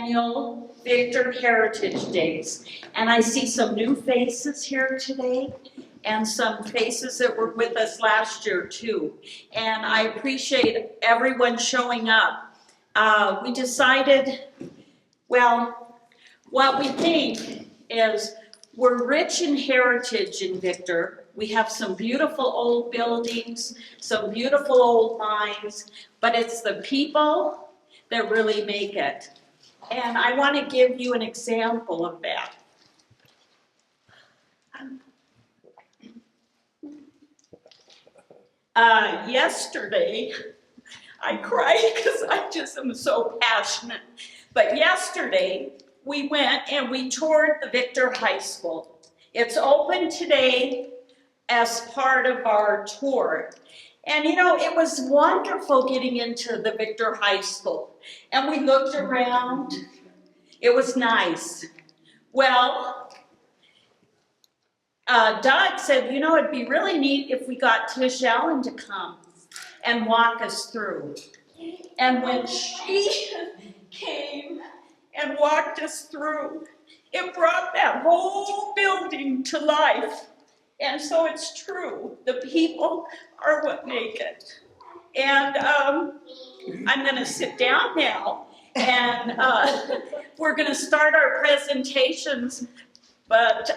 annual Victor Heritage Days. And I see some new faces here today and some faces that were with us last year too. And I appreciate everyone showing up. We decided, well, what we think is we're rich in heritage in Victor. We have some beautiful old buildings, some beautiful old mines, but it's the people that really make it. And I want to give you an example of that. Yesterday, I cried because I just am so passionate. But yesterday, we went and we toured the Victor High School. It's open today as part of our tour. And you know, it was wonderful getting into the Victor High School. And we looked around. It was nice. Well, Doug said, you know, it'd be really neat if we got Tish Allen to come and walk us through. And when she came and walked us through, it brought that whole building to life. And so it's true, the people are what make it. And I'm going to sit down now, and we're going to start our presentations, but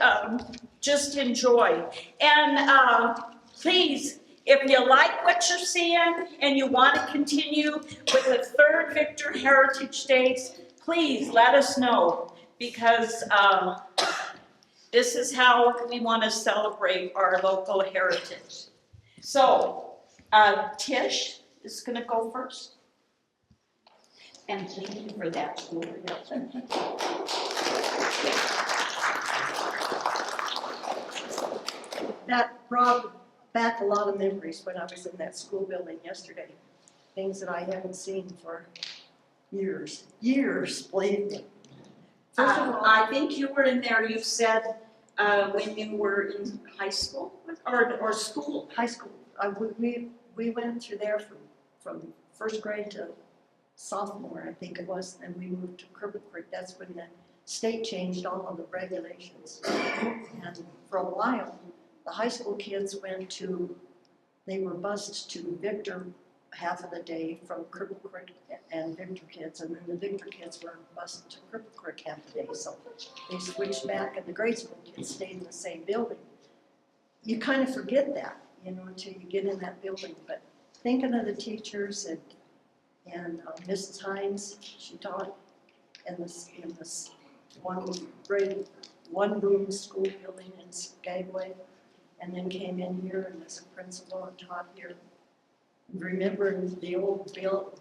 just enjoy. And please, if you like what you're seeing and you want to continue with the third Victor Heritage Days, please let us know, because this is how we want to celebrate our local heritage. So, Tish is going to go first. And thank you for that. That brought back a lot of memories when I was in that school building yesterday. Things that I haven't seen for years, believe me. First of all, I think you were in there, you said, when you were in high school or school. high school, we went through there from first grade to sophomore, I think it was, and we moved to Cripple Creek. That's when the state changed all of the regulations. And for a while, the high school kids they were bused to Victor half of the day from Cripple Creek and Victor kids, and then the Victor kids were bused to Cripple Creek half the day. So they switched back, and the grade school kids stayed in the same building. You kind of forget that, you know, until you get in that building. But thinking of the teachers and Mrs. Hines, she taught in this one room school building in Skagway, and then came in here and was a principal and taught here. Remember the old bell?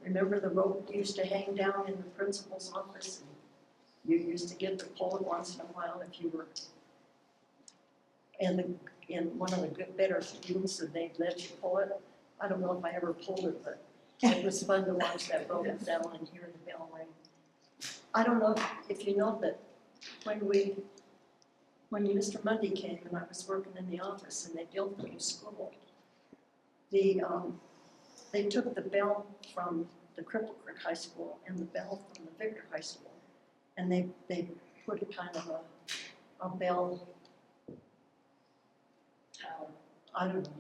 Remember the rope used to hang down in the principal's office? You used to get to pull it once in a while if you were in one of the better students, and they'd let you pull it. I don't know if I ever pulled it, but it was fun to watch that rope down and hear the bell ring. I don't know if you know that when Mr. Mundy came and I was working in the office and they built the new school, they took the bell from the Cripple Creek High School and the bell from the Victor High School, and they put a kind of a bell, I don't know.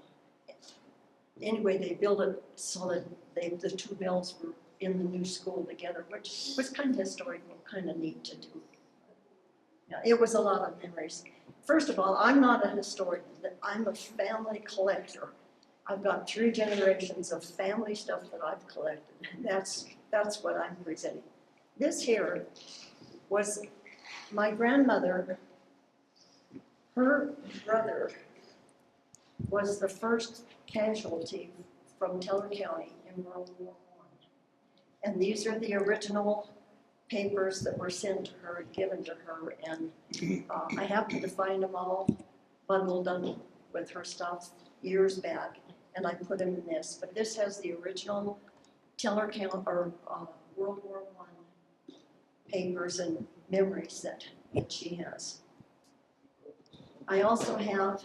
Anyway, they built it so that the two bells were in the new school together, which was kind of historical, kind of neat to do. Yeah, it was a lot of memories. First of all, I'm not a historian. I'm a family collector. I've got 3 generations of family stuff that I've collected. That's what I'm presenting. This here was my grandmother. Her brother was the first casualty from Teller County in World War I. And these are the original papers that were sent to her and given to her. And I happened to find them all bundled up with her stuff years back. And I put them in this. But this has the original Teller County or World War I papers and memories that she has. I also have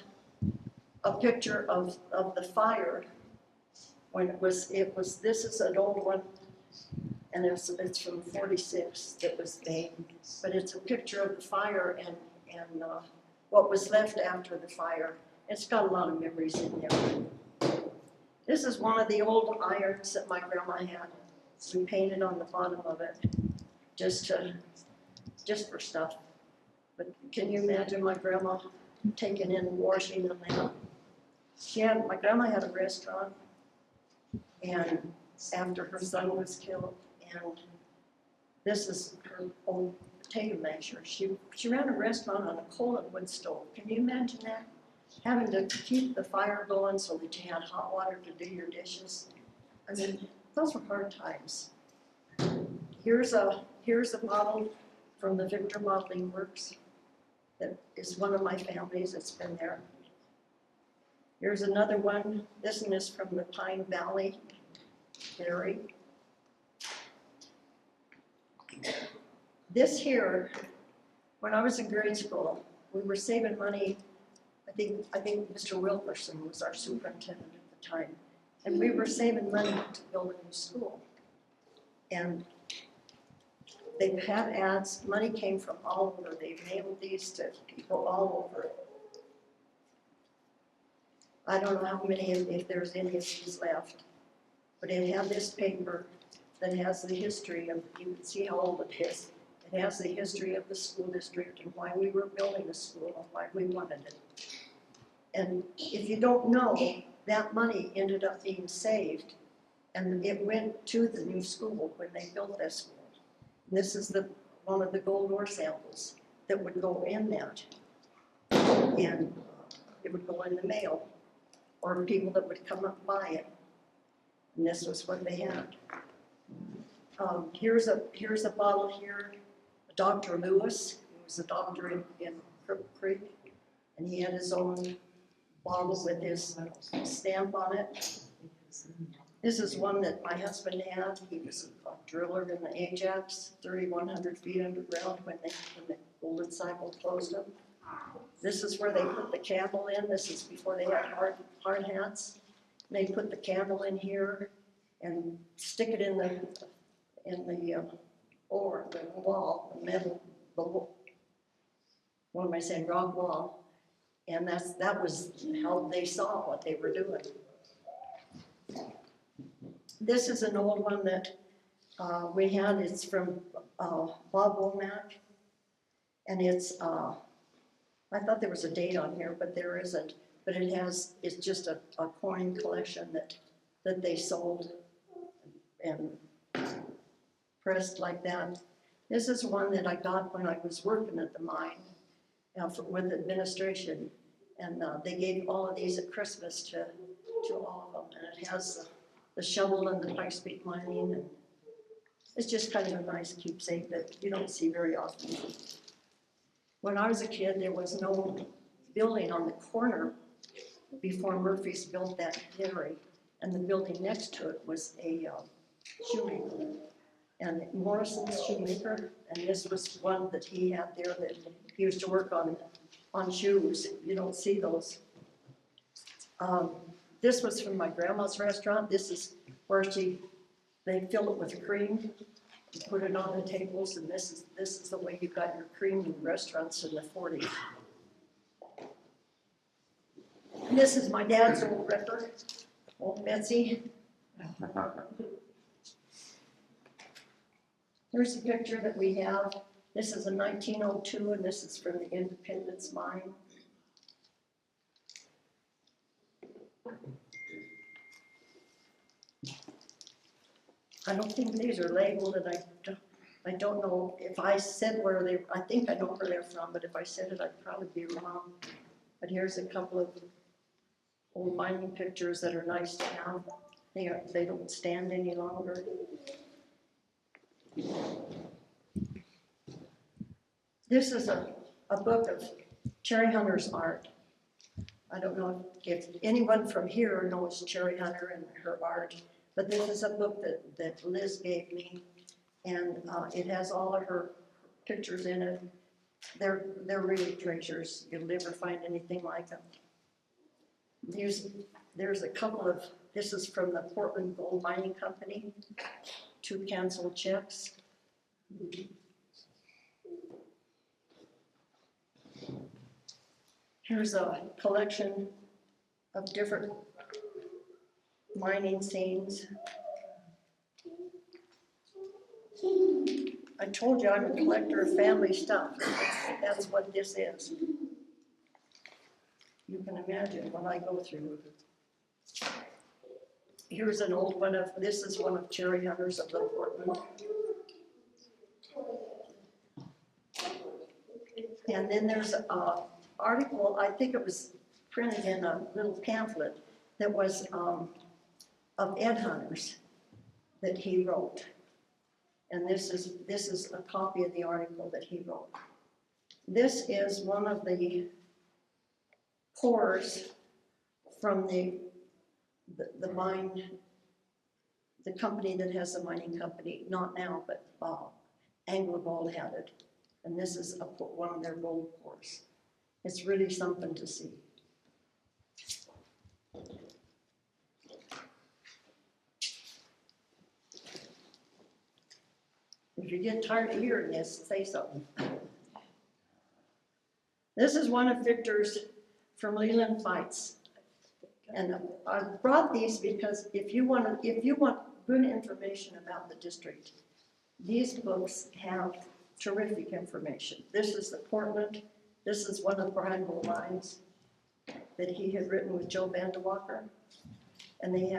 a picture of the fire when this is an old one, and it's from 46 that was made, but it's a picture of the fire and what was left after the fire. It's got a lot of memories in there. This is one of the old irons that my grandma had. We painted on the bottom of it, just for stuff. But can you imagine my grandma taking in washing them out? My grandma had a restaurant, and after her son was killed, and this is her old potato masher. She ran a restaurant on a coal and wood stove. Can you imagine that? Having to keep the fire going so that you had hot water to do your dishes. I mean, those were hard times. Here's a model from the Victor Modeling Works that is one of my families that's been there. Here's another one. This one is from the Pine Valley Dairy. This here, when I was in grade school, we were saving money. I think Mr. Wilkerson was our superintendent at the time, and we were saving money to build a new school. And they had ads. Money came from all over. They mailed these to people all over. I don't know how many, if there's any of these left, but it had this paper that has the history of, you can see how old it is. It has the history of the school district and why we were building the school and why we wanted it. And if you don't know, that money ended up being saved, and it went to the new school when they built that school. And this is one of the gold ore samples that would go in that, and it would go in the mail, or people that would come up and buy it. And this was what they had. Here's a bottle here. Dr. Lewis, he was a doctor in Cripple Creek, and he had his own bottle with his stamp on it. This is one that my husband had. He was a driller in the Ajax, 3,100 feet underground when the golden cycle closed them. This is where they put the candle in. This is before they had hard hats. They put the candle in here and stick it in the wall, the metal, what am I saying, rock wall. And that was how they saw what they were doing. This is an old one that we had. It's from Bob Womack, and it's I thought there was a date on here, but there isn't. But it's just a coin collection that they sold and pressed like that. This is one that I got when I was working at the mine with administration, and they gave all of these at Christmas to all of them, and it has the shovel and the high-speed mining, and it's just kind of a nice keepsake that you don't see very often. When I was a kid, there was no building on the corner before Murphy's built that dairy, and the building next to it was a shoemaker, and Morrison's shoemaker, and this was one that he had there that he used to work on shoes. You don't see those. This was from my grandma's restaurant. This is where they fill it with cream, and put it on the tables, and this is the way you got your cream in restaurants in the 40s. And this is my dad's old wrapper, old Betsy. Here's a picture that we have. This is a 1902, and this is from the Independence Mine. I don't think these are labeled, and I don't know if I said where they. I think I know where they're from, but if I said it, I'd probably be wrong. But here's a couple of old mining pictures that are nice to have. They don't stand any longer. This is a book of Cherry Hunter's art. I don't know if anyone from here knows Cherry Hunter and her art, but this is a book that Liz gave me, and it has all of her pictures in it. They're really treasures. You'll never find anything like them. There's a couple of, this is from the Portland Gold Mining Company, 2 canceled checks. Here's a collection of different mining scenes. I told you I'm a collector of family stuff. That's what this is. You can imagine what I go through. Here's an old one of, this is one of Cherry Hunters of the Portland. And then there's an article, I think it was printed in a little pamphlet that was of Ed Hunters that he wrote. And this is a copy of the article that he wrote. This is one of the cores from the mine, the company that has the mining company, not now, but AngloGold had it. And this is one of their gold cores. It's really something to see. If you get tired of hearing this, say something. This is one of Victor's from Leland Fights. And I brought these because if you want good information about the district, these books have terrific information. This is the Portland. This is one of Brian Lines that he had written with Joe Vandewalker. And they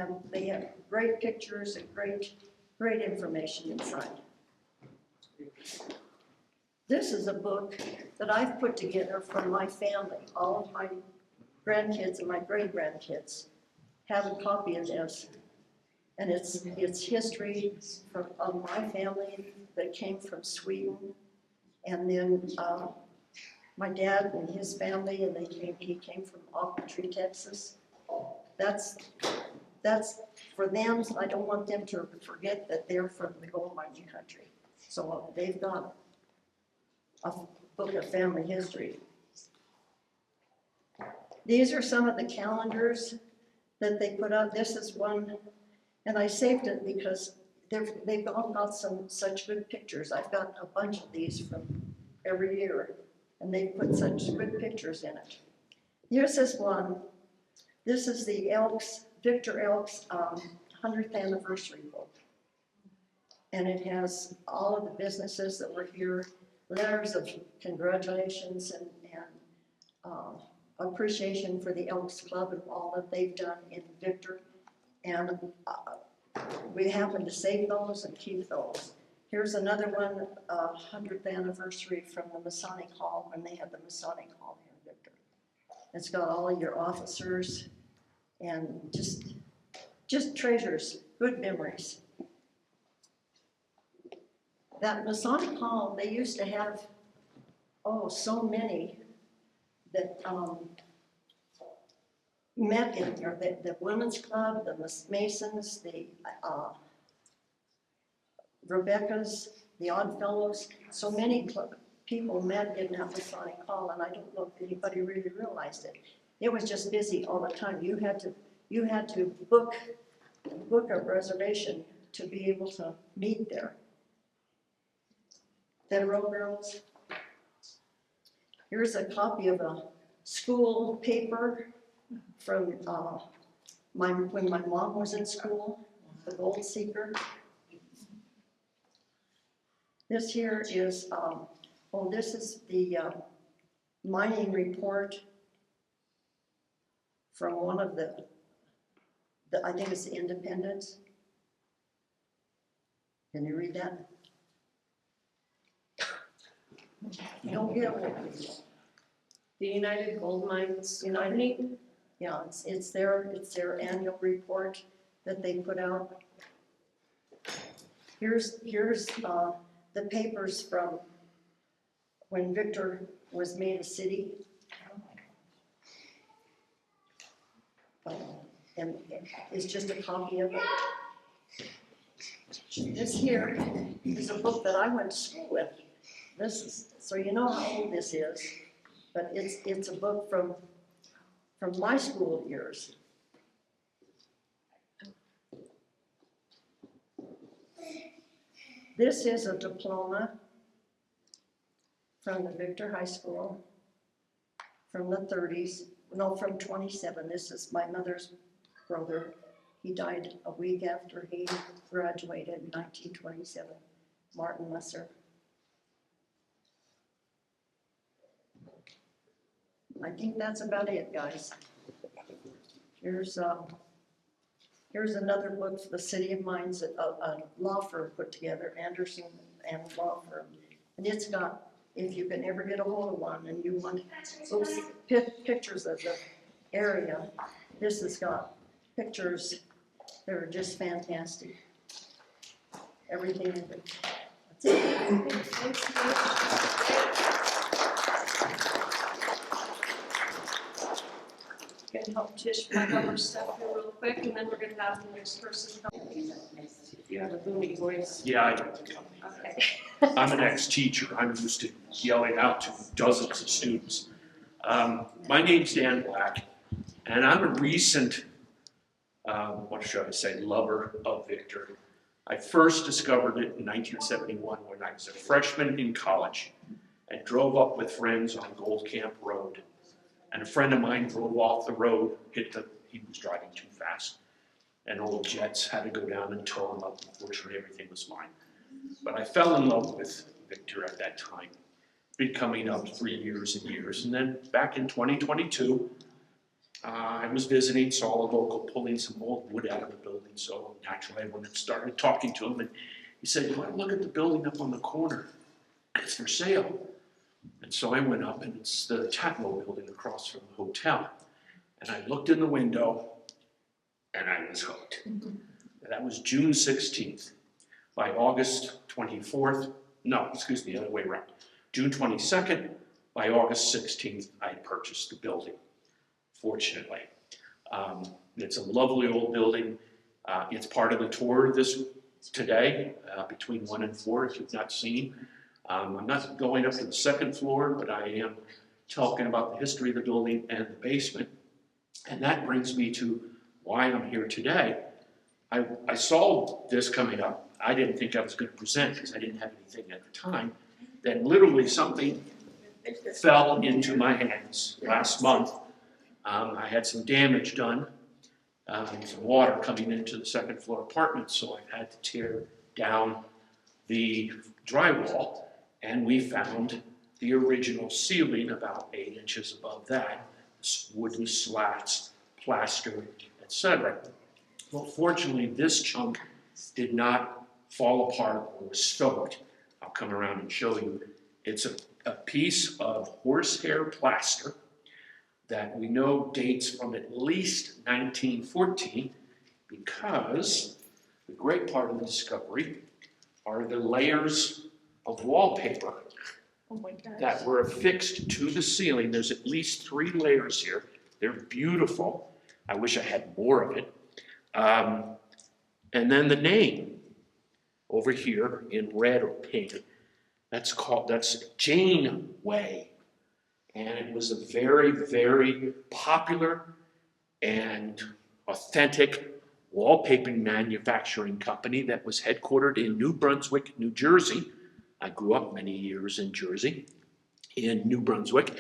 have great pictures and great information inside. This is a book that I've put together for my family. All of my grandkids and my great-grandkids have a copy of this. And it's history of my family that came from Sweden. And then my dad and his family, and he came from Aqua Tree, Texas. That's for them. I don't want them to forget that they're from the gold mining country. So they've got a book of family history. These are some of the calendars that they put out. This is one, and I saved it because they've all got such good pictures. I've got a bunch of these from every year, and they put such good pictures in it. Here's this one. This is the Victor Elk's 100th anniversary book. And it has all of the businesses that were here, letters of congratulations and appreciation for the Elks Club and all that they've done in Victor. And we happen to save those and keep those. Here's another one, 100th anniversary from the Masonic Hall, when they had the Masonic Hall here in Victor. It's got all of your officers and just treasures, good memories. That Masonic Hall, they used to have, so many that met in there. The Women's Club, the Masons, the Rebecca's, the Oddfellows. So many people met in that Masonic Hall, and I don't know if anybody really realized it. It was just busy all the time. You had to book a reservation to be able to meet there. Federal Girls. Here's a copy of a school paper from when my mom was in school, the Gold Seeker. This here is, this is the mining report from one of the I think it's the Independence. Can you read that? Don't get it. The United Gold Mines Company? Yeah, it's their annual report that they put out. Here's the papers from when Victor was made a city. And it's just a copy of it. This here is a book that I went to school with. This is, so you know how old this is, but it's a book from my school years. This is a diploma from the Victor High School from the 30s, no, from 27. This is my mother's brother. He died a week after he graduated in 1927, Martin Lesser. I think that's about it, guys. Here's another book for the city of Mines that a law firm put together, Anderson and Law Firm. And it's got, if you can ever get a hold of one and you want those pictures of the area, this has got pictures that are just fantastic. Everything in it. That's it. Can help Tish pack up her stuff here real quick, and then we're gonna have the next person come. If you have a booming voice. Yeah, I don't think Okay. I'm an ex-teacher. I'm used to yelling out to dozens of students. My name's Dan Black, and I'm a recent, what should I say, lover of Victor. I first discovered it in 1971 when I was a freshman in college and drove up with friends on Gold Camp Road. And a friend of mine drove off the road, he was driving too fast. And old Jets had to go down and tow him up. Unfortunately, everything was fine. But I fell in love with Victor at that time. Been coming up 3 years and years. And then back in 2022, I was visiting, saw a local pulling some old wood out of the building. So naturally, I went and started talking to him. And he said, "You want to look at the building up on the corner? It's for sale." And so I went up, and it's the Tatmo building across from the hotel. And I looked in the window, and I was hooked. That was June 16th. By August 24th, no, excuse me, the other way around. June 22nd, by August 16th, I purchased the building, fortunately. It's a lovely old building. It's part of the tour today, between 1 and 4, if you've not seen. I'm not going up to the second floor, but I am talking about the history of the building and the basement. And that brings me to why I'm here today. I saw this coming up. I didn't think I was going to present because I didn't have anything at the time. Then literally something fell into my hands last month. I had some damage done, some water coming into the second floor apartment, so I had to tear down the drywall. And we found the original ceiling about 8 inches above that, wooden slats, plaster, etc. Well, fortunately, this chunk did not fall apart or was stoked. I'll come around and show you. It's a piece of horsehair plaster that we know dates from at least 1914 because the great part of the discovery are the layers of wallpaper that were affixed to the ceiling. There's at least 3 layers here. They're beautiful. I wish I had more of it. And then the name over here in red or pink, that's Janeway. And it was a very, very popular and authentic wallpaper manufacturing company that was headquartered in New Brunswick, New Jersey. I grew up many years in Jersey, in New Brunswick.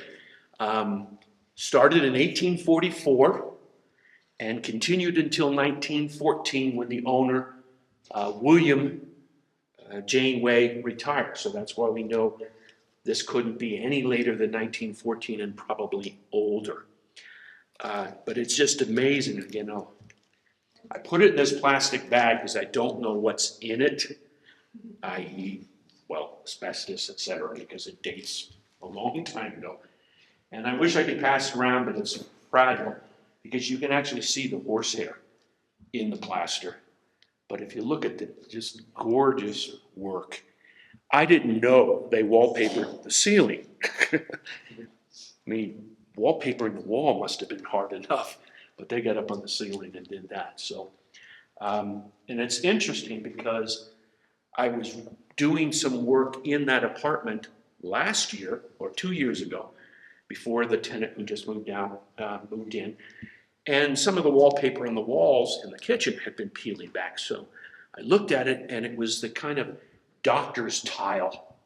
Started in 1844 and continued until 1914 when the owner, William Janeway, retired. So that's why we know this couldn't be any later than 1914 and probably older. But it's just amazing, you know. I put it in this plastic bag because I don't know what's in it, i.e., well, asbestos, etc., because it dates a long time ago. And I wish I could pass it around, but it's fragile because you can actually see the horsehair in the plaster. But if you look at the just gorgeous work, I didn't know they wallpapered the ceiling. I mean, wallpapering the wall must have been hard enough, but they got up on the ceiling and did that. So, and it's interesting because I was doing some work in that apartment last year or 2 years ago, before the tenant who just moved in, and some of the wallpaper on the walls in the kitchen had been peeling back. So I looked at it, and it was the kind of doctor's tile,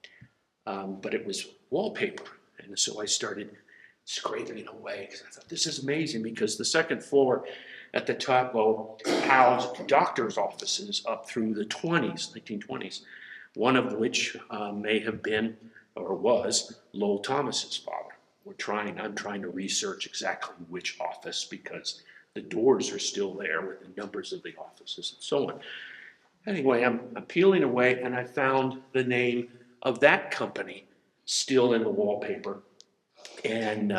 but it was wallpaper. And so I started scraping away. I thought, this is amazing, because the second floor at the top level housed doctor's offices up through the 1920s, one of which may have been or was Lowell Thomas's father. I'm trying to research exactly which office, because the doors are still there with the numbers of the offices and so on. Anyway, I'm peeling away, and I found the name of that company still in the wallpaper. And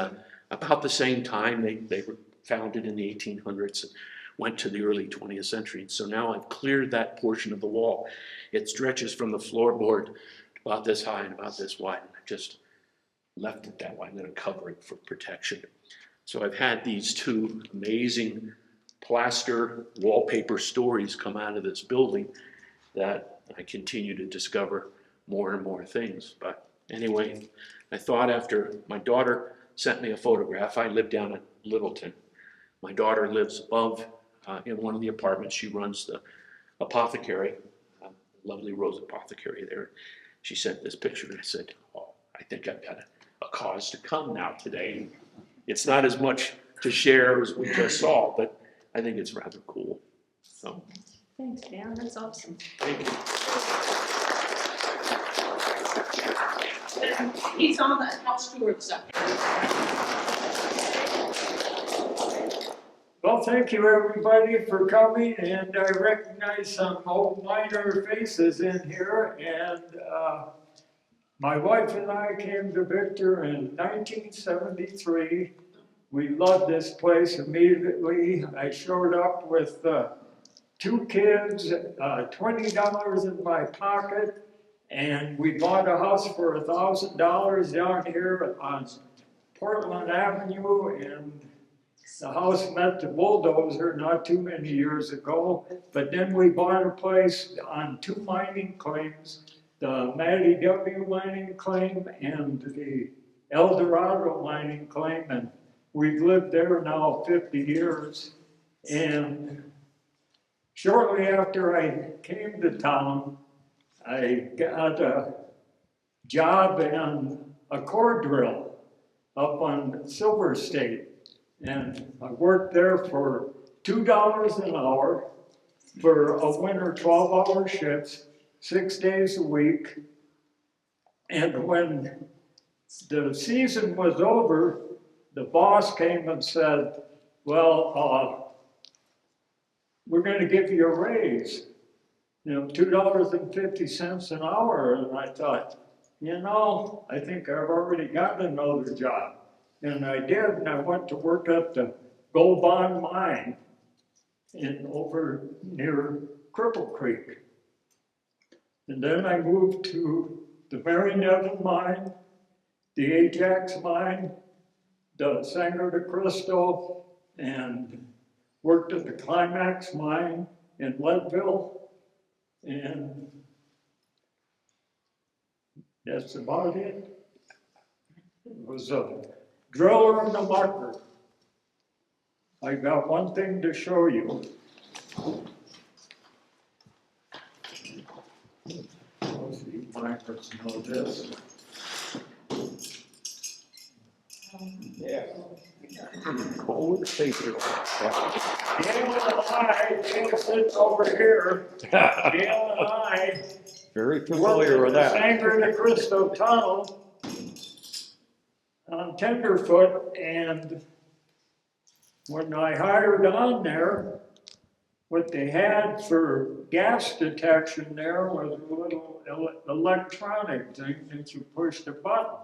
about the same time, they were founded in the 1800s and went to the early 20th century. And so now I've cleared that portion of the wall. It stretches from the floorboard about this high and about this wide. And I just left it that way. I'm going to cover it for protection. So I've had these two amazing plaster wallpaper stories come out of this building that I continue to discover more and more things. But anyway, I thought after my daughter sent me a photograph, I live down in Littleton. My daughter lives above in one of the apartments. She runs the apothecary, lovely Rose Apothecary there. She sent this picture, and I said, oh, I think I've got a cause to come now today. It's not as much to share as we just saw, but I think it's rather cool. So, Thanks, Dan, that's awesome. thank you. He's on the house tour stuff. Well, thank you everybody for coming, and I recognize some old miner faces in here, and my wife and I came to Victor in 1973. We loved this place immediately. I showed up with 2 kids, $20 in my pocket, and we bought a house for $1,000 down here on Portland Avenue, and the house met the bulldozer not too many years ago. But then we bought a place on 2 mining claims, the Matty W mining claim and the El Dorado mining claim, and we've lived there now 50 years. And shortly after I came to town, I got a job in a core drill up on Silver State. And I worked there for $2 an hour for a winter 12-hour shifts, 6 days a week. And when the season was over, the boss came and said, well, we're going to give you a raise, $2.50 an hour. And I thought, I think I've already got another job. And I did, and I went to work at the Gold Bond mine over near Cripple Creek. And then I moved to the Mary Neville mine, the Ajax mine, the Sangre de Cristo, and worked at the Climax mine in Leadville. And that's about it. It was a driller and a mucker. I got one thing to show you. Most of you miners know this. Yeah. Cold paper. Gail and I, Gail sits over here. Gail and I Very familiar with that. Sangre de Cristo tunnel on Tenderfoot, and when I hired on there, what they had for gas detection there was a little electronic thing that you pushed a button,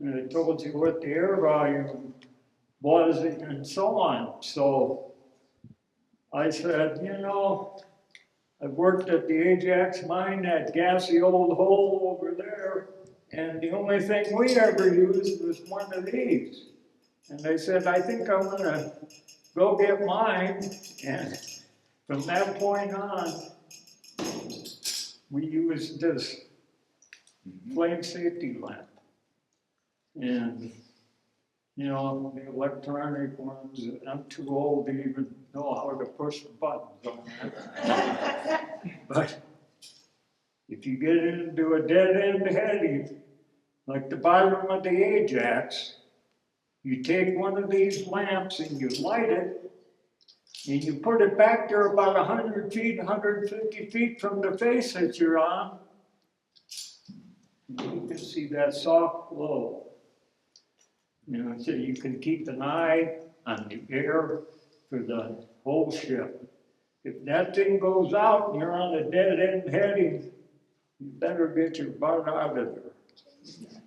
and it told you what the air volume was and so on. So I said, I've worked at the Ajax mine, that gassy old hole over there, and the only thing we ever used was one of these. And they said, I think I'm gonna go get mine. And from that point on, we used this flame safety lamp. And, the electronic ones, I'm too old to even know how to push the buttons on that. But if you get into a dead end heading, like the bottom of the Ajax, you take one of these lamps and you light it, and you put it back there about 100 feet, 150 feet from the face that you're on, and you can see that soft glow. You know, so you can keep an eye on the air for the whole ship. If that thing goes out and you're on a dead end heading, you better get your butt out of there.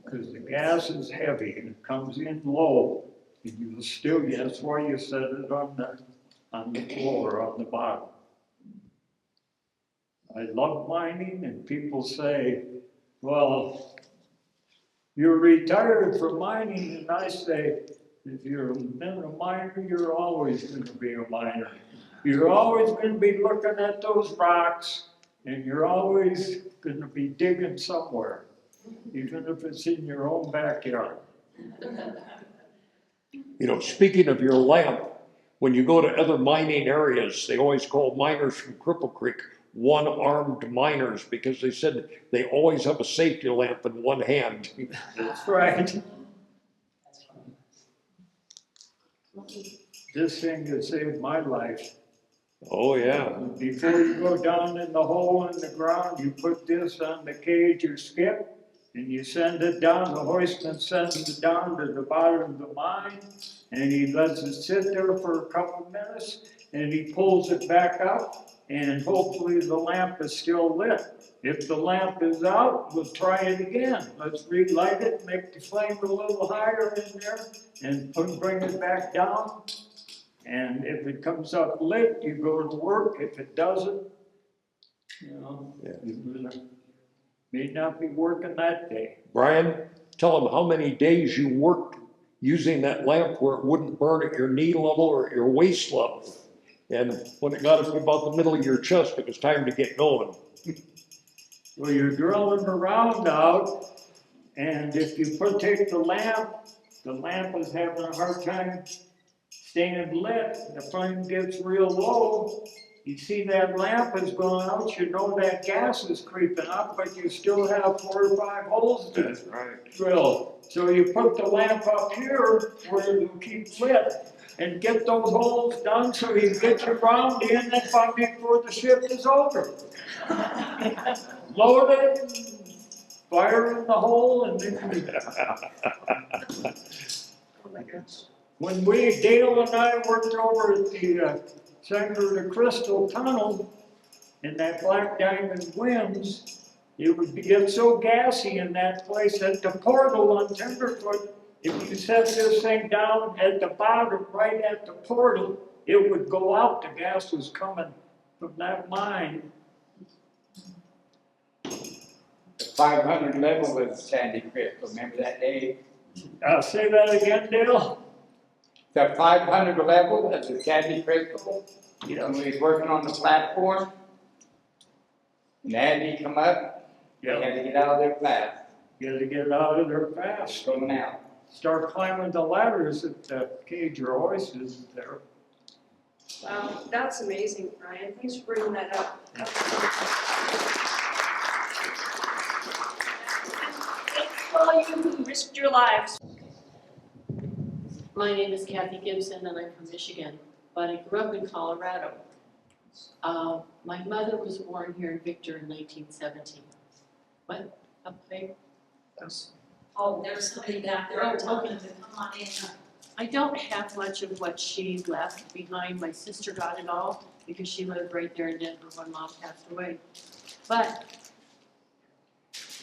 Because the gas is heavy and it comes in low. And you still, that's why you set it on the floor, on the bottom. I love mining, and people say, well, you're retired from mining, and I say, if you've been a miner, you're always going to be a miner. You're always going to be looking at those rocks, and you're always going to be digging somewhere, even if it's in your own backyard. You know, speaking of your lamp, when you go to other mining areas, they always call miners from Cripple Creek one-armed miners because they said they always have a safety lamp in one hand. That's right. This thing has saved my life. Oh, yeah. Before you go down in the hole in the ground, you put this on the cage or skip, and you send it down. The hoistman sends it down to the bottom of the mine, and he lets it sit there for a couple minutes, and he pulls it back up, and hopefully the lamp is still lit. If the lamp is out, we'll try it again. Let's relight it, make the flame a little higher in there, and bring it back down. And if it comes up lit, you go to work. If it doesn't, you know, you may not be working that day. Brian, tell them how many days you worked using that lamp where it wouldn't burn at your knee level or at your waist level. And when it got up to about the middle of your chest, it was time to get going. Well, you're drilling around out, and if you take the lamp is having a hard time staying lit, the flame gets real low. You see that lamp is going out, you know that gas is creeping up, but you still have 4 or 5 holes to drill. So you put the lamp up here where it'll keep lit and get those holes done so you get your round in and before the shift is over. Load it, fire in the hole, and then when Dale and I worked over at the center of the Crystal Tunnel in that Black Diamond winds, it would get so gassy in that place that the portal on Tenderfoot, if you set this thing down at the bottom, right at the portal, it would go out. The gas was coming from that mine. The 500 level was Sandy Cripple. Remember that day? Say that again, Dale? The 500 level at the Sandy Cripple. You know, when we was working on the platform, and Andy come up, they had to get out of there fast. You had to get out of there fast. Going out. Start climbing the ladders at the cage or hoist is there. Wow, that's amazing, Brian. Thanks for bringing that up. Thanks all you who risked your lives. My name is Kathy Gibson and I'm from Michigan, but I grew up in Colorado. My mother was born here in Victor in 1917. What? Up there? Oh, there's somebody back there. Oh, Tell them okay. to come on in. I don't have much of what she left behind. My sister got it all because she lived right there in Denver when Mom passed away. But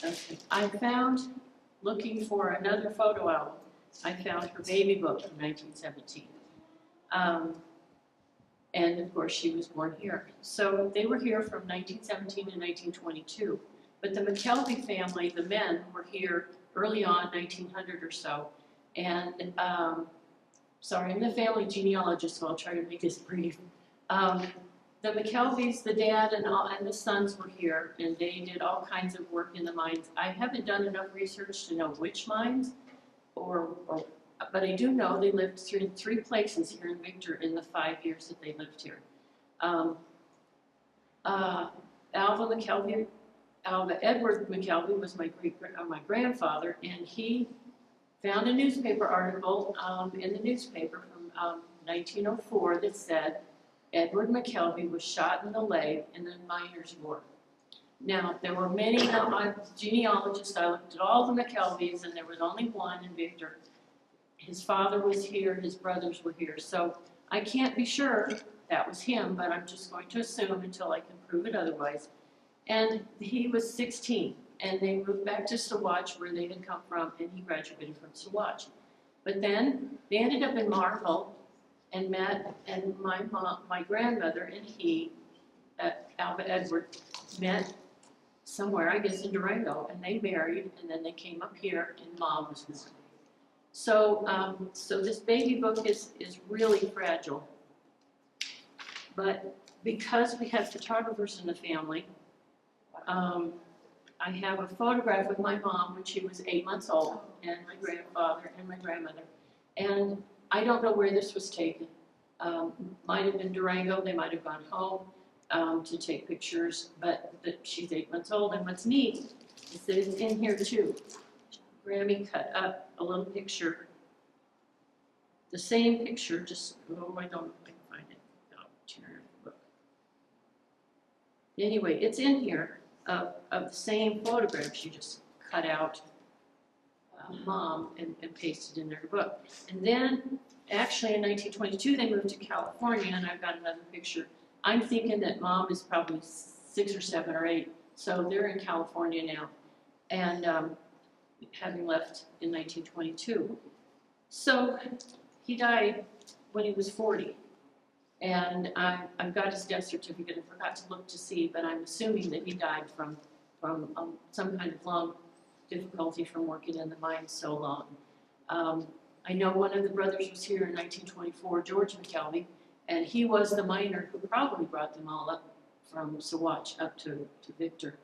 okay, I found, looking for another photo album, I found her baby book from 1917. And of course, she was born here. So they were here from 1917 to 1922. But the McKelvey family, the men, were here early on, 1900 or so. And, sorry, I'm the family genealogist, so I'll try to make this brief. The McKelveys, the dad and the sons were here, and they did all kinds of work in the mines. I haven't done enough research to know which mines, but I do know they lived in 3 places here in Victor in the 5 years that they lived here. Alva McKelvey Edward McKelvey was my my grandfather, and he found a newspaper article in the newspaper from 1904 that said Edward McKelvey was shot in the leg in the Miners' War. Now, there were many genealogists. I looked at all the McKelveys, and there was only one in Victor. His father was here, his brothers were here, so I can't be sure that was him, but I'm just going to assume until I can prove it otherwise. And he was 16, and they moved back to Saguache, where they had come from, and he graduated from Saguache. But then they ended up in Marvel and met, and my mom, my grandmother, and he, Alva Edward, met somewhere, I guess in Durango, and they married, and then they came up here, and Mom was with me. So, so this baby book is really fragile. But because we have photographers in the family, I have a photograph of my mom when she was 8 months old, and my grandfather and my grandmother. And I don't know where this was taken. Might have been Durango, they might have gone home to take pictures, but she's 8 months old. And what's neat is that it's in here too. Grammy cut up a little picture, the same picture, just, oh, I don't know if I can find it. Oh, look. Anyway, it's in here of the same photograph. She just cut out Mom and pasted in their book. And then, actually in 1922, they moved to California, and I've got another picture. I'm thinking that Mom is probably 6 or 7 or 8, so they're in California now. And having left in 1922. So he died when he was 40. And I've got his death certificate. I forgot to look to see, but I'm assuming that he died from some kind of lung difficulty from working in the mines so long. I know one of the brothers was here in 1924, George McKelvey, and he was the miner who probably brought them all up from Saguache up to Victor.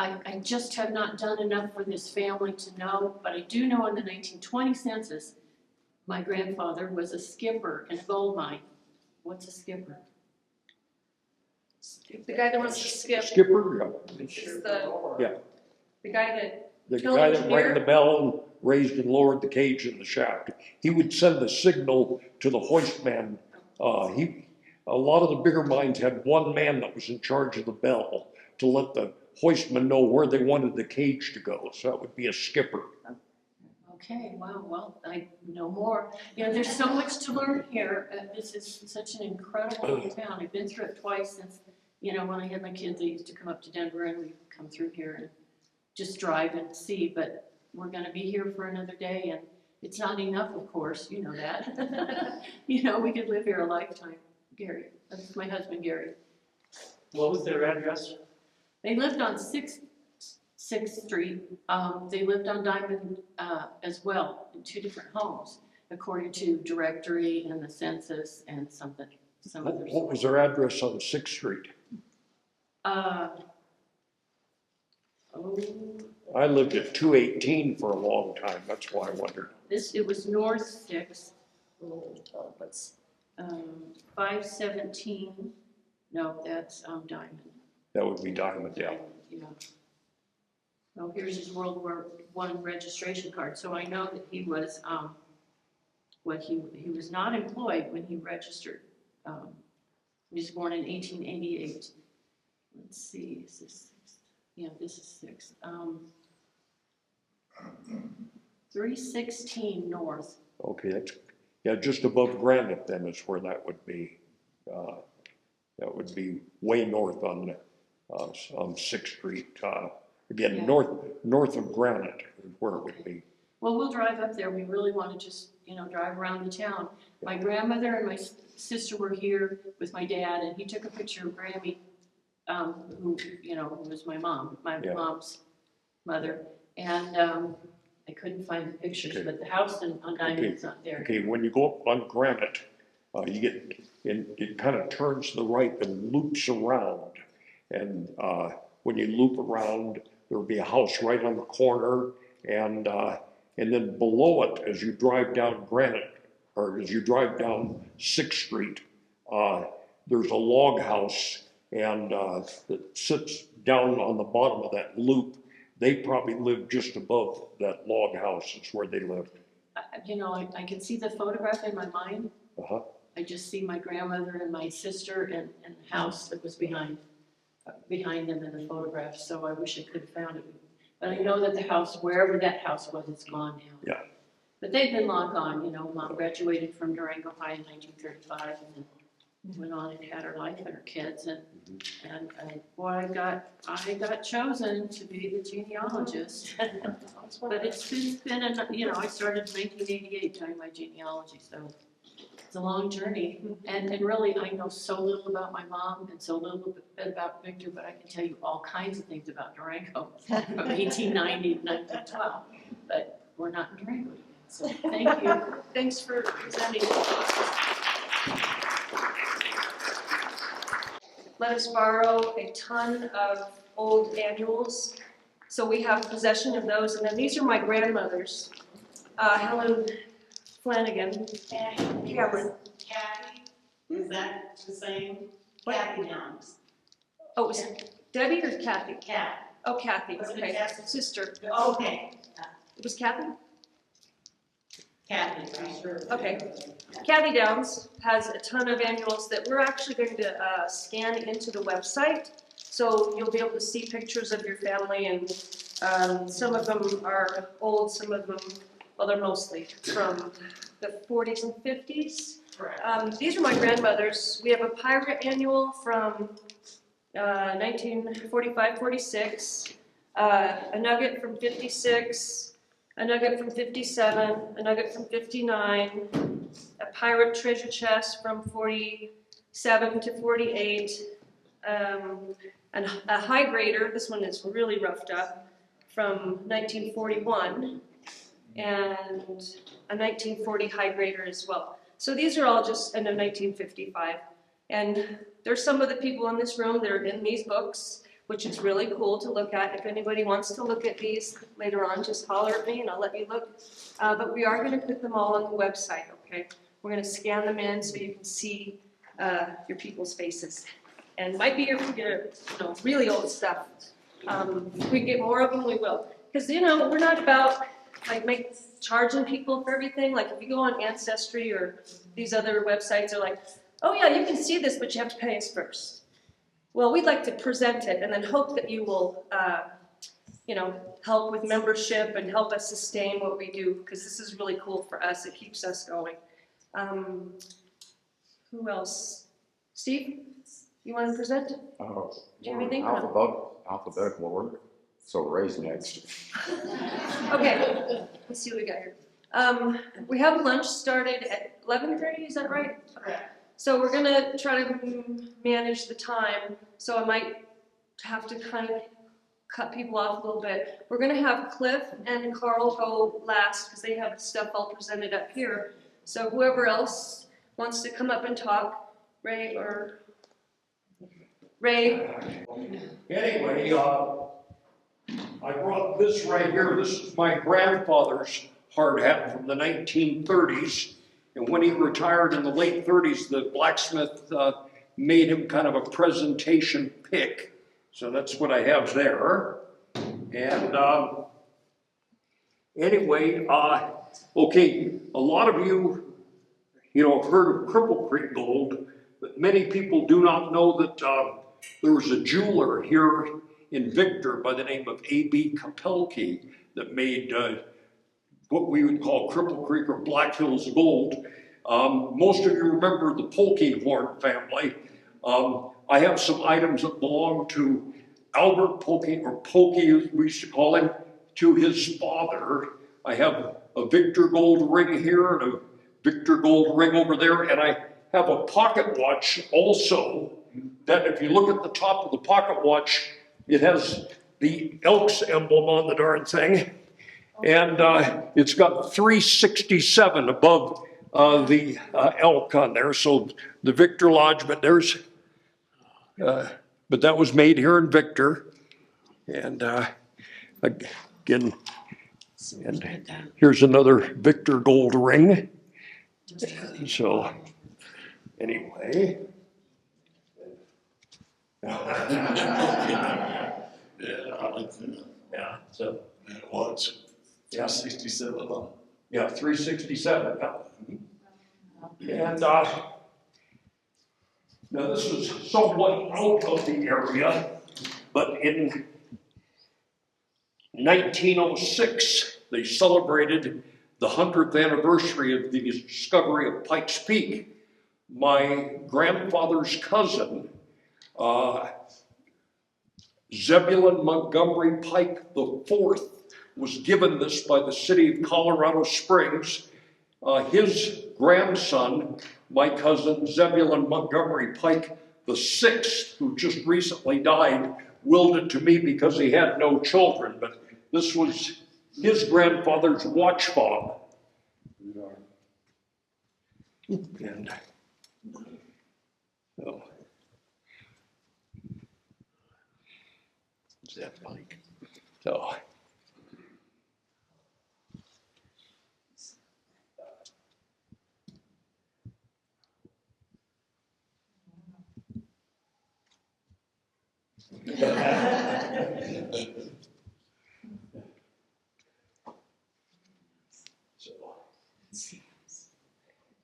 I just have not done enough for this family to know, but I do know in the 1920 census, my grandfather was a skipper in a gold mine. What's a skipper? The guy that wants to skip Skipper, is the yeah. the guy that The Kill guy that engineer? rang the bell and raised and lowered the cage in the shaft. He would send the signal to the hoist man. A lot of the bigger mines had one man that was in charge of the bell to let the hoistman know where they wanted the cage to go. So that would be a skipper. Okay, wow, well, I know more. You know, there's so much to learn here. This is such an incredible little town. I've been through it twice since, you know, when I had my kids, I used to come up to Denver and we'd come through here and just drive and see, but we're gonna be here for another day, and it's not enough, of course, you know that. You know, we could live here a lifetime. Gary, that's my husband, Gary. What was their address? They lived on 6th Street. They lived on Diamond as well, in 2 different homes, according to directory and the census and some others. What was their address on 6th Street? I lived at 218 for a long time. That's why I wondered. It was North 6, Let's 517. No, that's Diamond. That would be Diamond, yeah. Yeah. Oh, here's his World War I registration card. So I know that he was he was not employed when he registered. He was born in 1888. Let's see, is this 6th? Yeah, this is 6th. 316 North. Okay, that's, yeah, just above Granite then is where that would be. That would be way north on 6th Street. Again, Yeah. north of Granite is where it would be. Well, we'll drive up there. We really want to just, you know, drive around the town. My grandmother and my sister were here with my dad, and he took a picture of Grammy, who, you know, who was my mom, my Yeah. mom's mother. And I couldn't find the pictures, Okay. but the house on Diamond's not there. Okay, when you go up on Granite, you get, it kind of turns to the right and loops around. And when you loop around, there'll be a house right on the corner, and then below it, as you drive down Granite, or as you drive down 6th Street, there's a log house and that sits down on the bottom of that loop. They probably lived just above that log house is where they lived. You know, I can see the photograph in my mind. Uh-huh. I just see my grandmother and my sister and the house that was behind them in the photograph, so I wish I could have found it. But I know that the house, wherever that house was, it's gone now. Yeah. But they've been long gone, you know. Mom graduated from Durango High in 1935 and then went on and had her life and her kids. And boy, I got chosen to be the genealogist. But it's been, you know, I started in 1988 doing my genealogy, so it's a long journey. And really, I know so little about my mom and so little bit about Victor, but I can tell you all kinds of things about Durango from 1890 to 1912. But we're not in Durango yet. So thank you. Thanks for presenting. Let us borrow a ton of old annuals. So we have possession of those, and then these are my grandmothers. Helen Flanagan, Cameron. Kathy, is that the same? What? Kathy Downs. Oh, it was Debbie or Kathy? Kathy. Oh, Kathy, Was it okay, Kathy? sister. Okay. It was Kathy? Kathy, I'm sure. Okay. Kathy Downs has a ton of annuals that we're actually going to scan into the website. So you'll be able to see pictures of your family, and some of them are old, some of them, well, they're mostly from the 40s and 50s. Correct. These are my grandmothers. We have a pirate annual from 1945-46, a nugget from 56, a nugget from 57, a nugget from 59, a pirate treasure chest from 47 to 48, and a high grader, this one is really roughed up, from 1941, and a 1940 high grader as well. So these are all just in 1955. And there's some of the people in this room that are in these books, which is really cool to look at. If anybody wants to look at these later on, just holler at me and I'll let you look. But we are going to put them all on the website, okay? We're going to scan them in so you can see your people's faces. And might be your really old stuff. If we get more of them, we will. Because, we're not about charging people for everything. Like if you go on Ancestry or these other websites, they're like, oh yeah, you can see this, but you have to pay us first. Well, we'd like to present it and then hope that you will, help with membership and help us sustain what we do, because this is really cool for us. It keeps us going. Who else? Steve, you want to present? Oh, Do you have anything? alphabetical order. So Ray's next. Okay, let's see what we got here. We have lunch started at 11:30, is that right? Correct. So we're gonna try to manage the time, so I might have to kind of cut people off a little bit. We're gonna have Cliff and Carl go last, because they have stuff all presented up here. So whoever else wants to come up and talk, Ray. Anyway, I brought this right here. This is my grandfather's hard hat from the 1930s. And when he retired in the late 30s, the blacksmith made him kind of a presentation pick. So that's what I have there. And anyway, okay, a lot of you, have heard of Cripple Creek gold, but many people do not know that there was a jeweler here in Victor by the name of A.B. Kapelke that made what we would call Cripple Creek or Black Hills gold. Most of you remember the Polkinghorn family. I have some items that belong to Albert Polking, or Polky as we used to call him, to his father. I have a Victor gold ring here and a Victor gold ring over there, and I have a pocket watch also that if you look at the top of the pocket watch, it has the Elks emblem on the darn thing. And it's got 367 above the elk on there. So the Victor Lodge, but that was made here in Victor. And again, and here's another Victor gold ring. So anyway, Yeah, so, Watch. Yeah. 67. yeah, 367, yeah. And, now this is somewhat out of the area, but in 1906, they celebrated the 100th anniversary of the discovery of Pikes Peak. My grandfather's cousin, Zebulon Montgomery Pike IV, was given this by the city of Colorado Springs. His grandson, my cousin Zebulon Montgomery Pike VI, who just recently died, willed it to me because he had no children, but this was his grandfather's watch fob. And, oh. Is that Pike? So.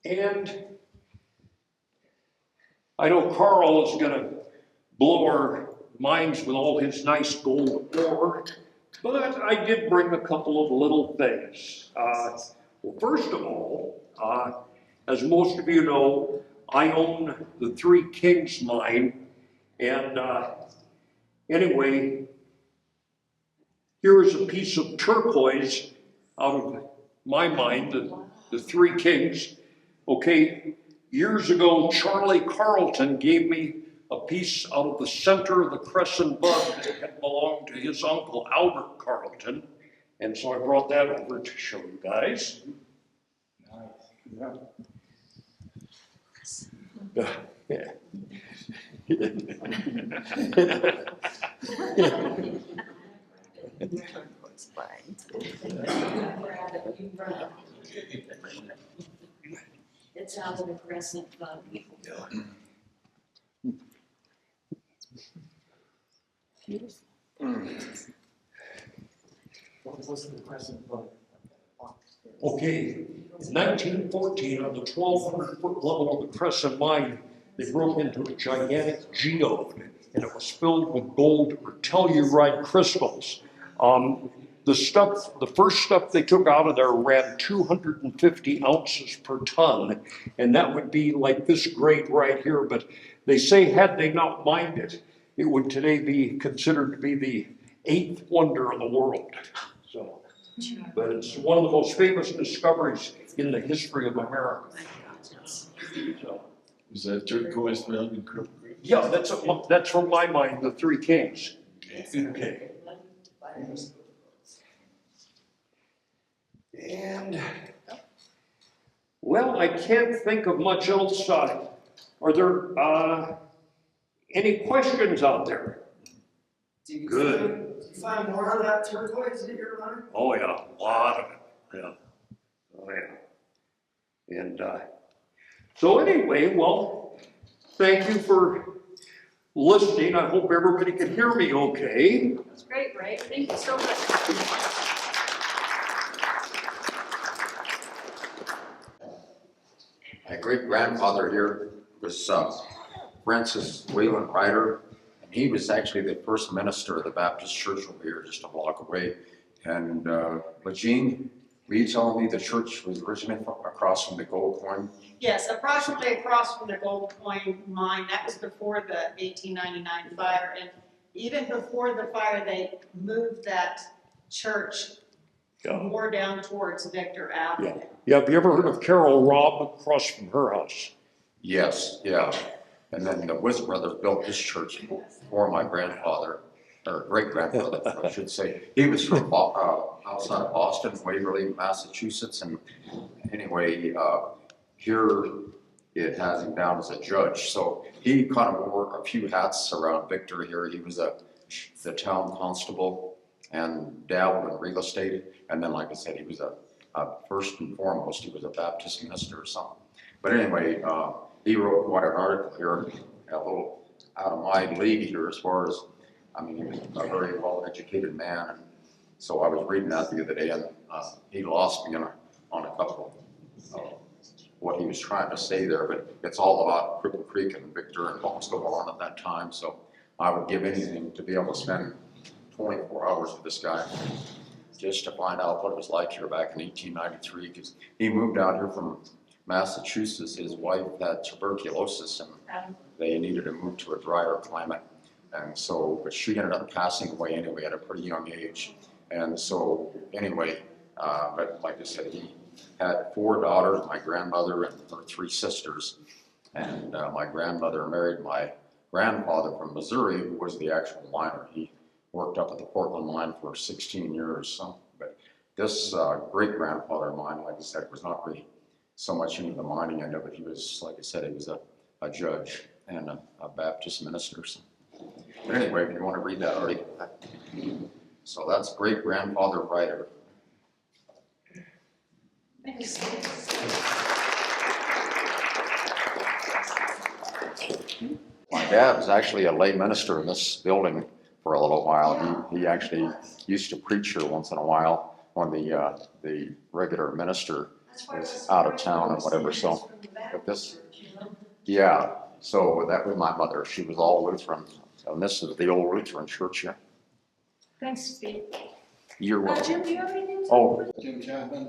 And I know Carl is going to blow our minds with all his nice gold ore, but I did bring a couple of little things. Well, first of all, as most of you know, I own the Three Kings mine, and anyway, here is a piece of turquoise out of my mine, the Three Kings. Okay, years ago, Charlie Carlton gave me a piece out of the center of the crescent bud that had belonged to his uncle, Albert Carlton. And so I brought that over to show you guys. Yeah. It's out of the crescent bud. What was the crescent bud? Okay, in 1914, on the 1,200-foot level of the Crescent Mine, they broke into a gigantic geode, and it was filled with gold or telluride crystals. The first stuff they took out of there ran 250 ounces per ton, and that would be like this grade right here. But they say had they not mined it, it would today be considered to be the 8th wonder of the world. So. But it's one of the most famous discoveries in the history of America. So, Was that turquoise found in Cripple Creek? yeah, that's from my mind, the Three Kings. Okay. And, well, I can't think of much else. Are there any questions out there? Good. You find more of that turquoise in your mine? Oh, yeah, a lot of it, yeah. Oh, yeah. And so anyway, well, thank you for listening. I hope everybody can hear me okay. That's great, Ray. Thank you so much. My great-grandfather here was Francis Wayland Ryder, and he was actually the first minister of the Baptist church over here, just a block away. And Jean, were you telling me the church was originally across from the gold coin? Yes, approximately across from the gold coin mine. That was before the 1899 fire. And even before the fire, they moved that church more down towards Victor Avenue. Yeah. Yeah, have you ever heard of Carol Robb across from her house? Yes, yeah. And then the Wizard brothers built this church for my grandfather, or great-grandfather, I should say. He was from outside of Boston, Waverly, Massachusetts. And anyway, here it has him down as a judge. So he kind of wore a few hats around Victor here. He was the town constable and dabbled in real estate. And then, like I said, he was first and foremost, he was a Baptist minister or something. But anyway, he wrote quite an article here, a little out of my league here as far as, I mean, he was a very well-educated man. And so I was reading that the other day, and he lost me on a couple of what he was trying to say there, but it's all about Cripple Creek and Victor and what was going on at that time. So I would give anything to be able to spend 24 hours with this guy just to find out what it was like here back in 1893, because he moved out here from Massachusetts. His wife had tuberculosis and they needed to move to a drier climate. And so, but she ended up passing away anyway at a pretty young age. And so anyway, but like I said, he had 4 daughters, my grandmother and her 3 sisters. And my grandmother married my grandfather from Missouri, who was the actual miner. He worked up at the Portland mine for 16 years. So, but this great-grandfather of mine, like I said, was not really so much into the mining end of it. He was, like I said, he was a judge and a Baptist minister. So. But anyway, if you want to read that article. So that's great-grandfather writer. My dad was actually a lay minister in this building for a little while. He actually used to preach here once in a while when the regular minister was out of town and whatever. So, but this, yeah. So that was my mother. She was all Lutheran, and this is the old Lutheran church here. Thanks, Steve. You're welcome. Jim, do you have anything? Oh, Jim Chapman,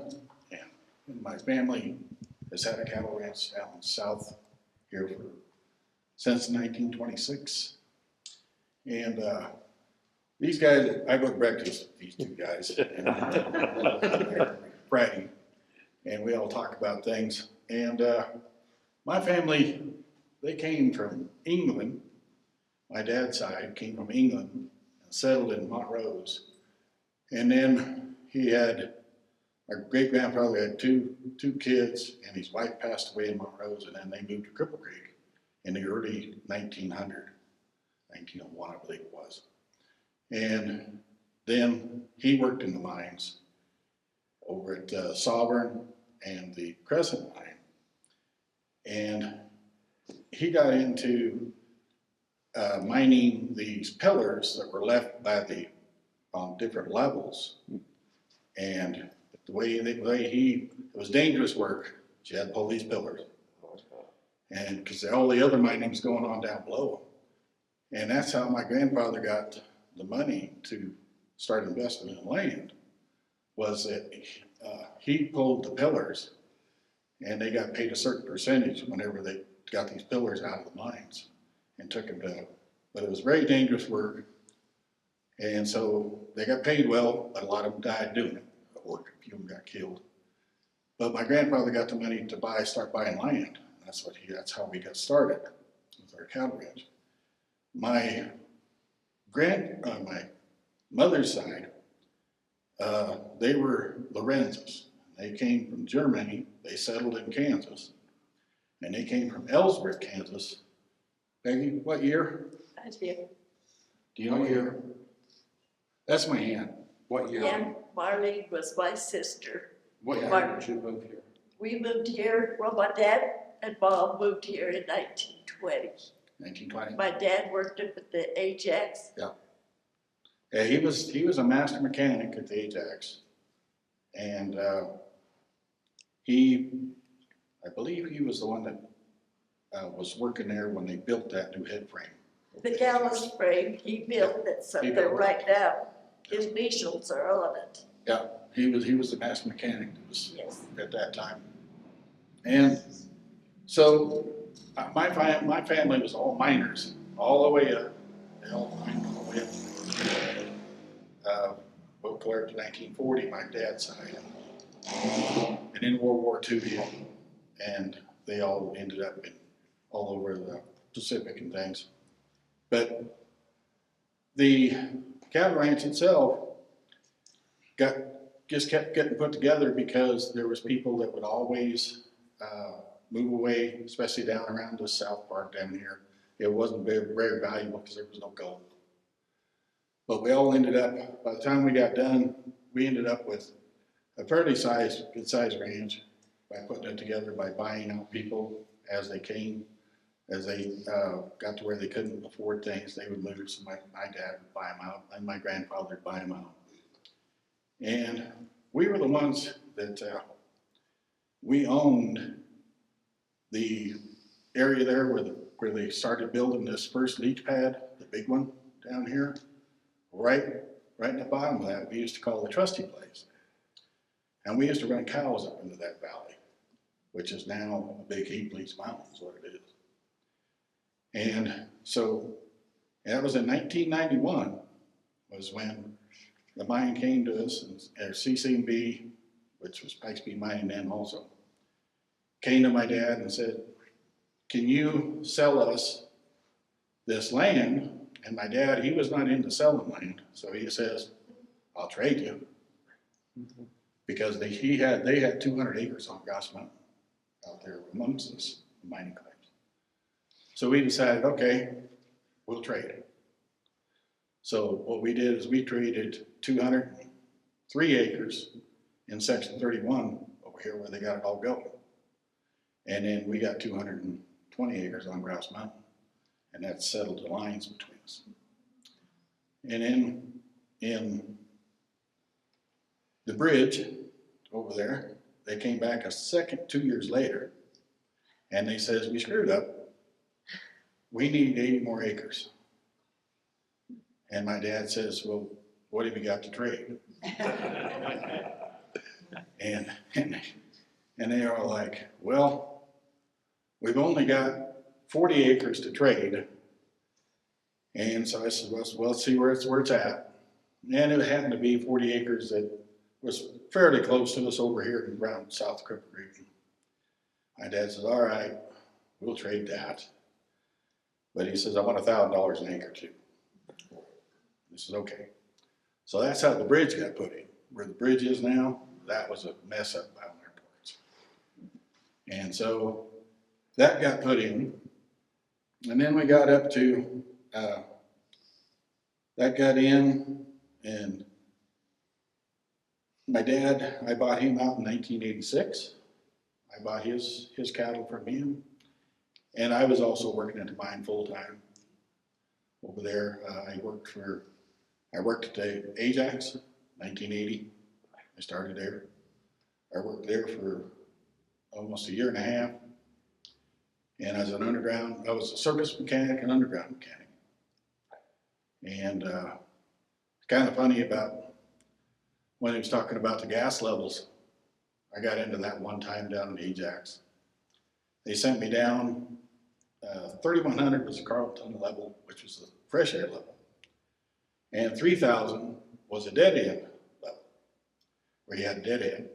and my family has had a cattle ranch down south here since 1926. And these guys, I go to breakfast with these 2 guys Friday, and we all talk about things. And my family, they came from England. My dad's side came from England and settled in Montrose. And then he had, our great-grandfather had two kids, and his wife passed away in Montrose, and then they moved to Cripple Creek in the early 1901, I believe it was. And then he worked in the mines over at Sovereign and the Crescent Mine. And he got into mining these pillars that were left by on different levels. And the way it was dangerous work. You had to pull these pillars. And because all the other mining was going on down below. And that's how my grandfather got the money to start investing in land, was that he pulled the pillars and they got paid a certain percentage whenever they got these pillars out of the mines and took them to, but it was very dangerous work. And so they got paid well, but a lot of them died doing it. Or a few of them got killed. But my grandfather got the money to start buying land. That's how we got started with our cattle ranch. My mother's side, they were Lorenzes. They came from Germany. They settled in Kansas. And they came from Ellsworth, Kansas. Peggy, what year? I do. Do you know what year? That's my aunt. What year? And Marlene was my sister. What year did you move here? We moved here, well, my dad and mom moved here in 1920. 1920? My dad worked up at the Ajax. Yeah, he was a master mechanic at the Ajax. And I believe he was the one that was working there when they built that new head frame. The gallows frame, he built that's up there right now. His initials are on it. Yeah, he was the master mechanic that was at that time. And so my family was all miners, all the way up. They all mined all the way up. Well, clear to 1940, my dad's side. And in World War II, and they all ended up all over the Pacific and things. But the cattle ranch itself just kept getting put together because there was people that would always move away, especially down around the south part down here. It wasn't very, very valuable because there was no gold. But we all ended up, by the time we got done, we ended up with a fairly good sized ranch by putting it together, by buying out people as they came. as they got to where they couldn't afford things, they would lose. So my dad would buy them out, and my grandfather would buy them out. And we were the ones that we owned the area there where they started building this first leach pad, the big one down here. Right in the bottom of that, we used to call the trusty place. And we used to run cows up into that valley, which is now a big heap leach mountain is what it is. And so that was in 1991 was when the mine came to us, and CCB, which was Pikes Peak Mining then also, came to my dad and said, can you sell us this land? And my dad, he was not into selling land, so he says, I'll trade you. Because they had 200 acres on Grouse Mountain out there amongst us, mining claims. So we decided, okay, we'll trade. So what we did is we traded 203 acres in section 31 over here where they got it all going. And then we got 220 acres on Grouse Mountain, and that settled the lines between us. And then in the bridge over there, they came back a second 2 years later, and they says, we screwed up. We need 80 more acres. And my dad says, well, what have you got to trade? and they are like, well, we've only got 40 acres to trade. And so I said, well, let's see where it's at. And it happened to be 40 acres that was fairly close to us over here around South Cripple Creek. My dad says, all right, we'll trade that. But he says, I want $1,000 an acre too. This is okay. So that's how the bridge got put in. Where the bridge is now, that was a mess up down there parts. And so that got put in. And then we got up to, that got in, and my dad, I bought him out in 1986. I bought his cattle from him. And I was also working at the mine full time over there. I worked at the Ajax, 1980. I started there. I worked there for almost a year and a half. And as I was a surface mechanic and underground mechanic. And it's kind of funny about when he was talking about the gas levels. I got into that one time down in Ajax. They sent me down, 3,100 was the Carlton level, which was the fresh air level. And 3,000 was a dead end level, where you had a dead end.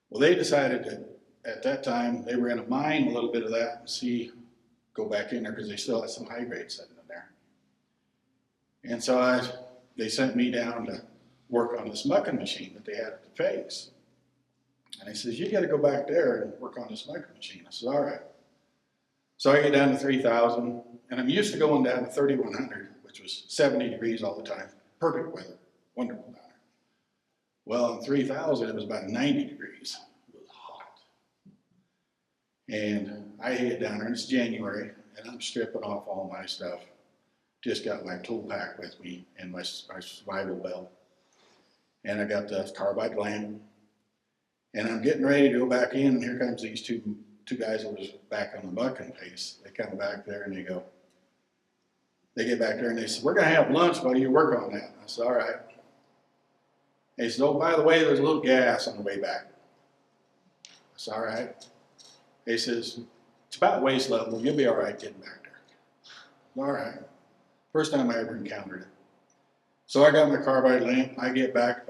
Well, they decided that at that time they were going to mine a little bit of that and go back in there because they still had some high grade sitting in there. And so they sent me down to work on this mucking machine that they had at the face. And he says, you got to go back there and work on this mucking machine. I said, all right. So I get down to 3,000, and I'm used to going down to 3,100, which was 70 degrees all the time. Perfect weather, wonderful down there. Well, on 3,000, it was about 90 degrees. It was hot. And I get down there, and it's January, and I'm stripping off all my stuff. Just got my tool pack with me and my survival belt. And I got the carbide lamp. And I'm getting ready to go back in, and here comes these two guys that was back on the mucking pace. They come back there and they get back there and they said, we're going to have lunch while you work on that. I said, all right. They said, oh, by the way, there's a little gas on the way back. I said, all right. He says, it's about waist level. You'll be all right getting back there. All right. First time I ever encountered it. So I got my carbide lamp. I get back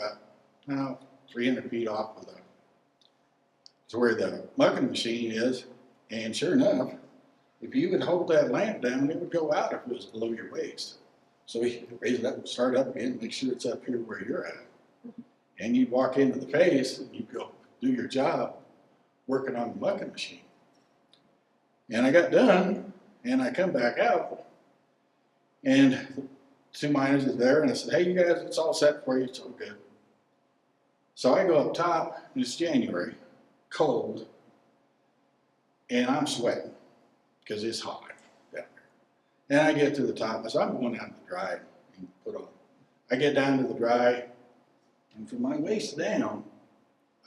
about 300 feet off of to where the mucking machine is, and sure enough, if you would hold that lamp down, it would go out if it was below your waist. So you raise it up and start up again, make sure it's up here where you're at. And you'd walk into the face and you'd go do your job working on the mucking machine. And I got done, and I come back out, and two miners is there, and I said, hey, you guys, it's all set for you, it's all good. So I go up top, and it's January, cold, and I'm sweating. because it's hot down there. And I get to the top, so I'm going out to the dry and put on. I get down to the dry, and from my waist down,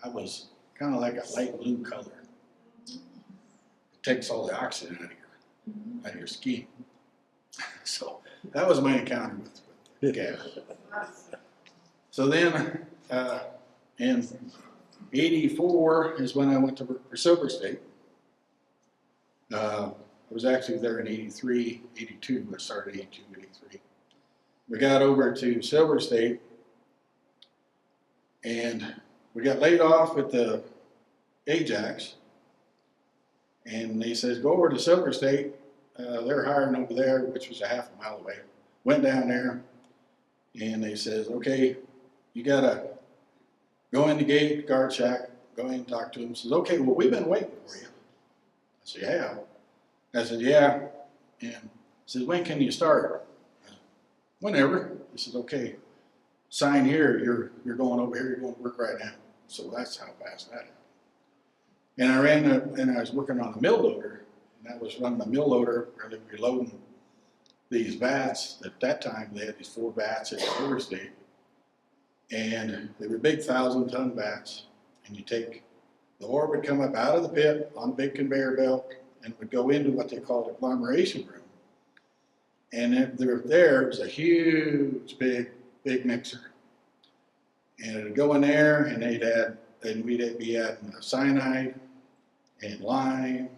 I was kind of like a light blue color. It takes all the oxygen out of your skin. So that was my encounter with the gas. So then, in '84 is when I went to work for Silver State. I was actually there in '83, '82. I started '82, '83. We got over to Silver State, and we got laid off with the Ajax. And he says, go over to Silver State. They're hiring over there, which was a half a mile away. Went down there, and they says, okay, you gotta go in the gate, guard shack, go in and talk to him. Says, okay, well, we've been waiting for you. I said, yeah. I said, yeah. And says, when can you start? Whenever. He says, okay, sign here, you're going over here, you're going to work right now. So that's how fast that happened. And I was working on a mill loader, and I was running a mill loader where they were loading these vats. At that time, they had these 4 vats at Silver State, and they were big 1,000-ton vats. And you take, the ore would come up out of the pit on a big conveyor belt and would go into what they called agglomeration room. And there was a huge, big mixer. And it would go in there, and we'd be adding cyanide and lime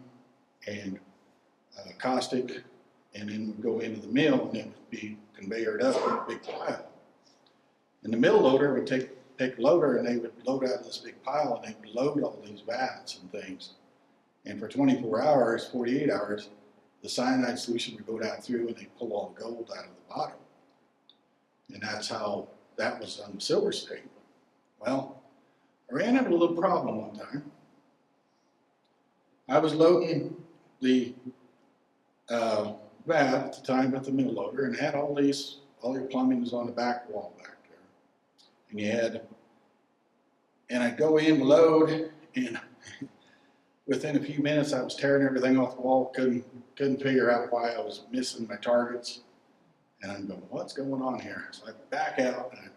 and caustic, and then we'd go into the mill, and it would be conveyored up in a big pile. And the mill loader would take a loader, and they would load out of this big pile, and they would load all these vats and things. And for 24 hours, 48 hours, the cyanide solution would go down through, and they'd pull all the gold out of the bottom. And that's how that was on Silver State. Well, I ran into a little problem one time. I was loading the vat at the time with the mill loader, and had all your plumbing was on the back wall back there. And I'd go in to load, and within a few minutes I was tearing everything off the wall, couldn't figure out why I was missing my targets. And I'm going, what's going on here? So I back out, and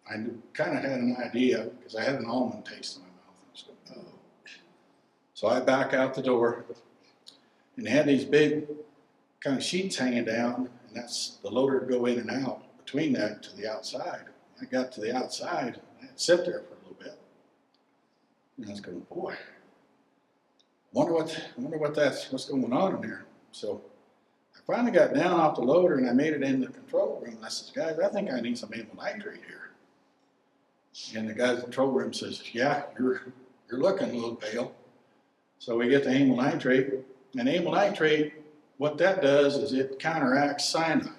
I kind of had an idea, because I had an almond taste in my mouth. I was going, oh. So I back out the door, and they had these big kind of sheets hanging down, and that's the loader would go in and out between that to the outside. I got to the outside, I had to sit there for a little bit. And I was going, boy, what's going on in there. So I finally got down off the loader, and I made it in the control room. And I said, guys, I think I need some amyl nitrate here. And the guy in the control room says, yeah, you're looking a little pale. So we get the amyl nitrate, and amyl nitrate, what that does is it counteracts cyanide,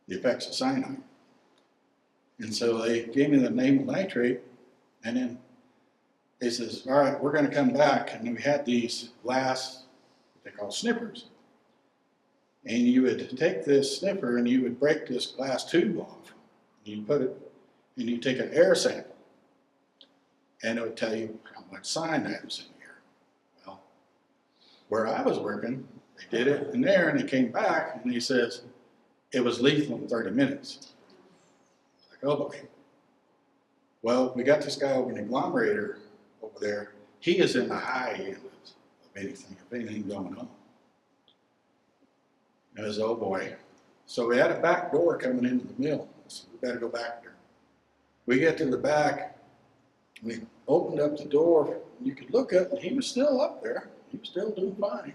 the effects of cyanide. And so they gave me the amyl nitrate, and then they says, all right, we're going to come back. And we had these glass, what they call snippers. And you would take this sniffer, and you would break this glass tube off. And you put it, and you take an air sample, and it would tell you how much cyanide was in here. Well, where I was working, they did it in there, and they came back, and he says, it was lethal in 30 minutes. Like, oh boy. Well, we got this guy over in the agglomerator over there. He is in the high end of anything going on. And I was, oh boy. So we had a back door coming into the mill. So we better go back there. We get to the back, we opened up the door, and you could look up, and he was still up there. He was still doing fine.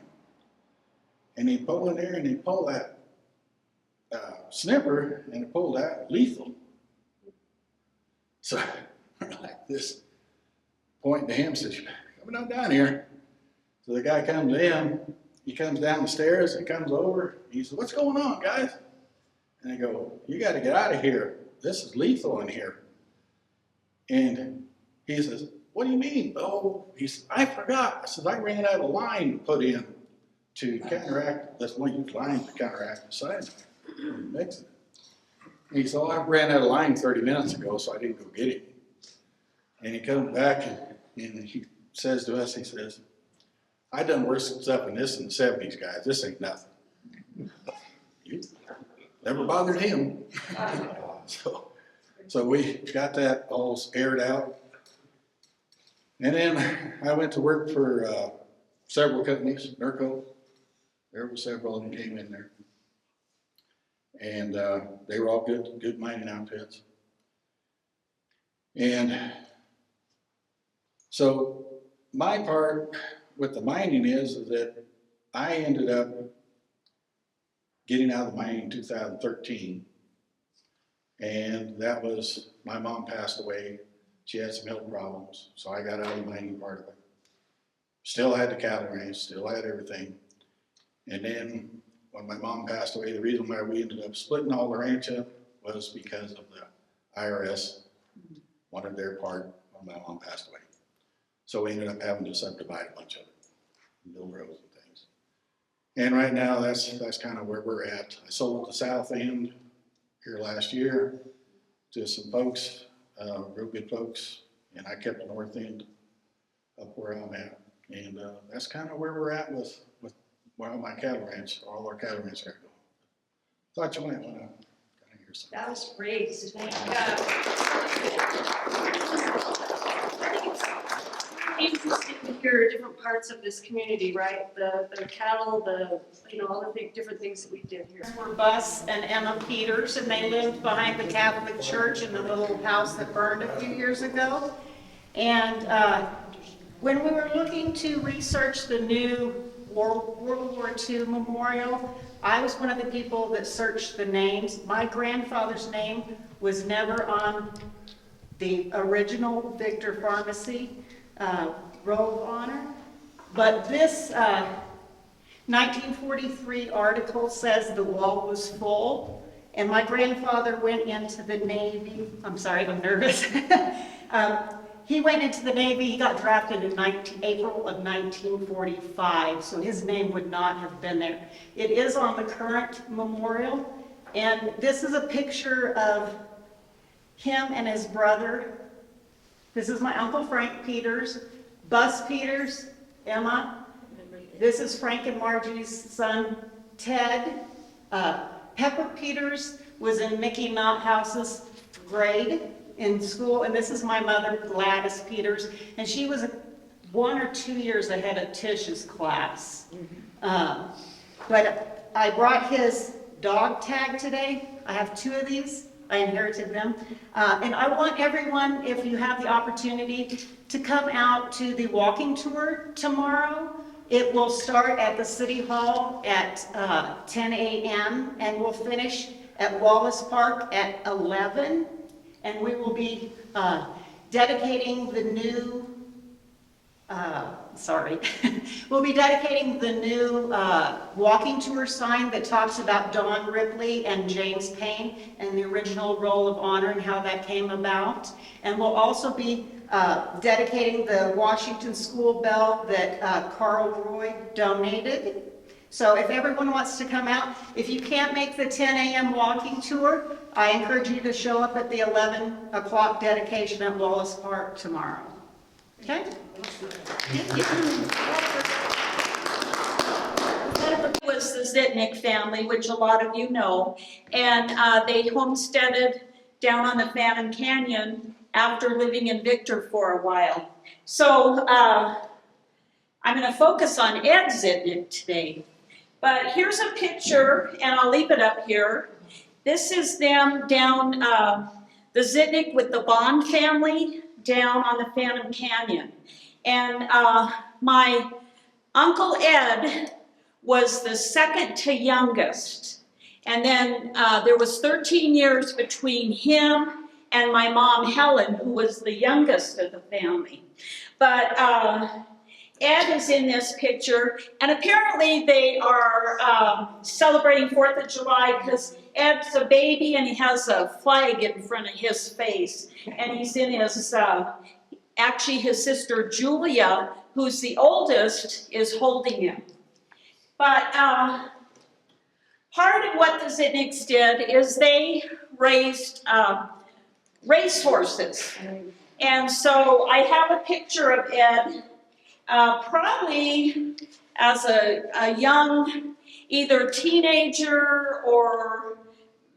And he'd pull in there, and he'd pull that sniffer, and he'd pull that lethal. So we're like this, pointing to him, says, coming on down here. So the guy comes in, he comes down the stairs and comes over. He says, what's going on, guys? And I go, you got to get out of here. This is lethal in here. And he says, what do you mean? Oh, he says, I forgot. I said, I ran out of lime to put in to counteract, that's one use lime to counteract the cyanide. Mix it. He said, I ran out of lime 30 minutes ago, so I didn't go get it. And he comes back, and he says to us, he says, I done worse stuff than this in the 70s, guys. This ain't nothing. You never bothered him. So we got that all aired out. And then I went to work for several companies, Nurco. There were several of them came in there. And they were all good mining outfits. And so my part with the mining is that I ended up getting out of the mining in 2013. And that was, my mom passed away. She had some health problems, so I got out of the mining part of it. Still had the cattle ranch, still had everything. And then when my mom passed away, the reason why we ended up splitting all the ranch up was because of the IRS wanted their part when my mom passed away. So we ended up having to subdivide a bunch of it, build roads and things. And right now, that's kind of where we're at. I sold the south end here last year to some folks, real good folks, and I kept the north end up where I'm at. And that's kind of where we're at with well, my cattle ranch, all our cattle ranch got going. Thought you might want to kind of hear something. That was great. Thank you. Interesting to hear different parts of this community, right? The cattle, all the different things that we did here. Were Bus and Emma Peters, and they lived behind the Catholic Church in the little house that burned a few years ago. And when we were looking to research the new World War II memorial, I was one of the people that searched the names. My grandfather's name was never on the original Victor Pharmacy Roll of Honor, but this 1943 article says the wall was full, and my grandfather went into the Navy. I'm sorry, I'm nervous. He went into the Navy. He got drafted in April of 1945, so his name would not have been there. It is on the current memorial, and this is a picture of him and his brother. This is my Uncle Frank Peters, Bus Peters, Emma. This is Frank and Margie's son, Ted. Pepper Peters was in Mickey Mouthhouse's grade in school, and this is my mother, Gladys Peters, and she was 1 or 2 years ahead of Tish's class. But I brought his dog tag today. I have 2 of these. I inherited them. And I want everyone, if you have the opportunity, to come out to the walking tour tomorrow. It will start at the City Hall at 10 a.m. and we'll finish at Wallace Park at 11. And we will be dedicating the new, we'll be dedicating the new walking tour sign that talks about Don Ripley and James Payne and the original Roll of Honor and how that came about. And we'll also be dedicating the Washington School Bell that Carl Roy donated. So if everyone wants to come out, if you can't make the 10 a.m. walking tour, I encourage you to show up at the 11 o'clock dedication at Wallace Park tomorrow. Okay? Thank you. Was the Zitnik family, which a lot of you know, and they homesteaded down on the Phantom Canyon after living in Victor for a while. So I'm going to focus on Ed Zitnik today. But here's a picture, and I'll leave it up here. This is them down the Zitnik with the Bond family down on the Phantom Canyon. And my Uncle Ed was the second to youngest. And then there was 13 years between him and my mom, Helen, who was the youngest of the family. But Ed is in this picture, and apparently they are celebrating 4th of July because Ed's a baby and he has a flag in front of his face. And he's in his, actually his sister Julia, who's the oldest, is holding him. But part of what the Zitniks did is they raised racehorses. And so I have a picture of Ed probably as a young, either teenager or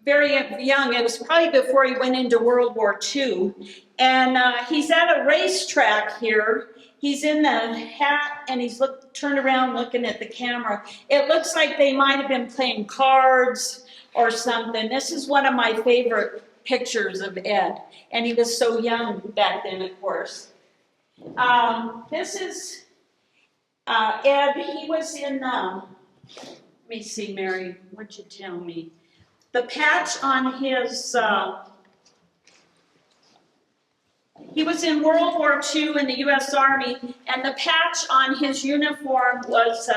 very young. It was probably before he went into World War II. And he's at a racetrack here. He's in the hat and he's turned around looking at the camera. It looks like they might have been playing cards or something. This is one of my favorite pictures of Ed. And he was so young back then, of course. This is Ed. He was in, let me see, Mary, what'd you tell me? The patch on his, he was in World War II in the U.S. Army, and the patch on his uniform was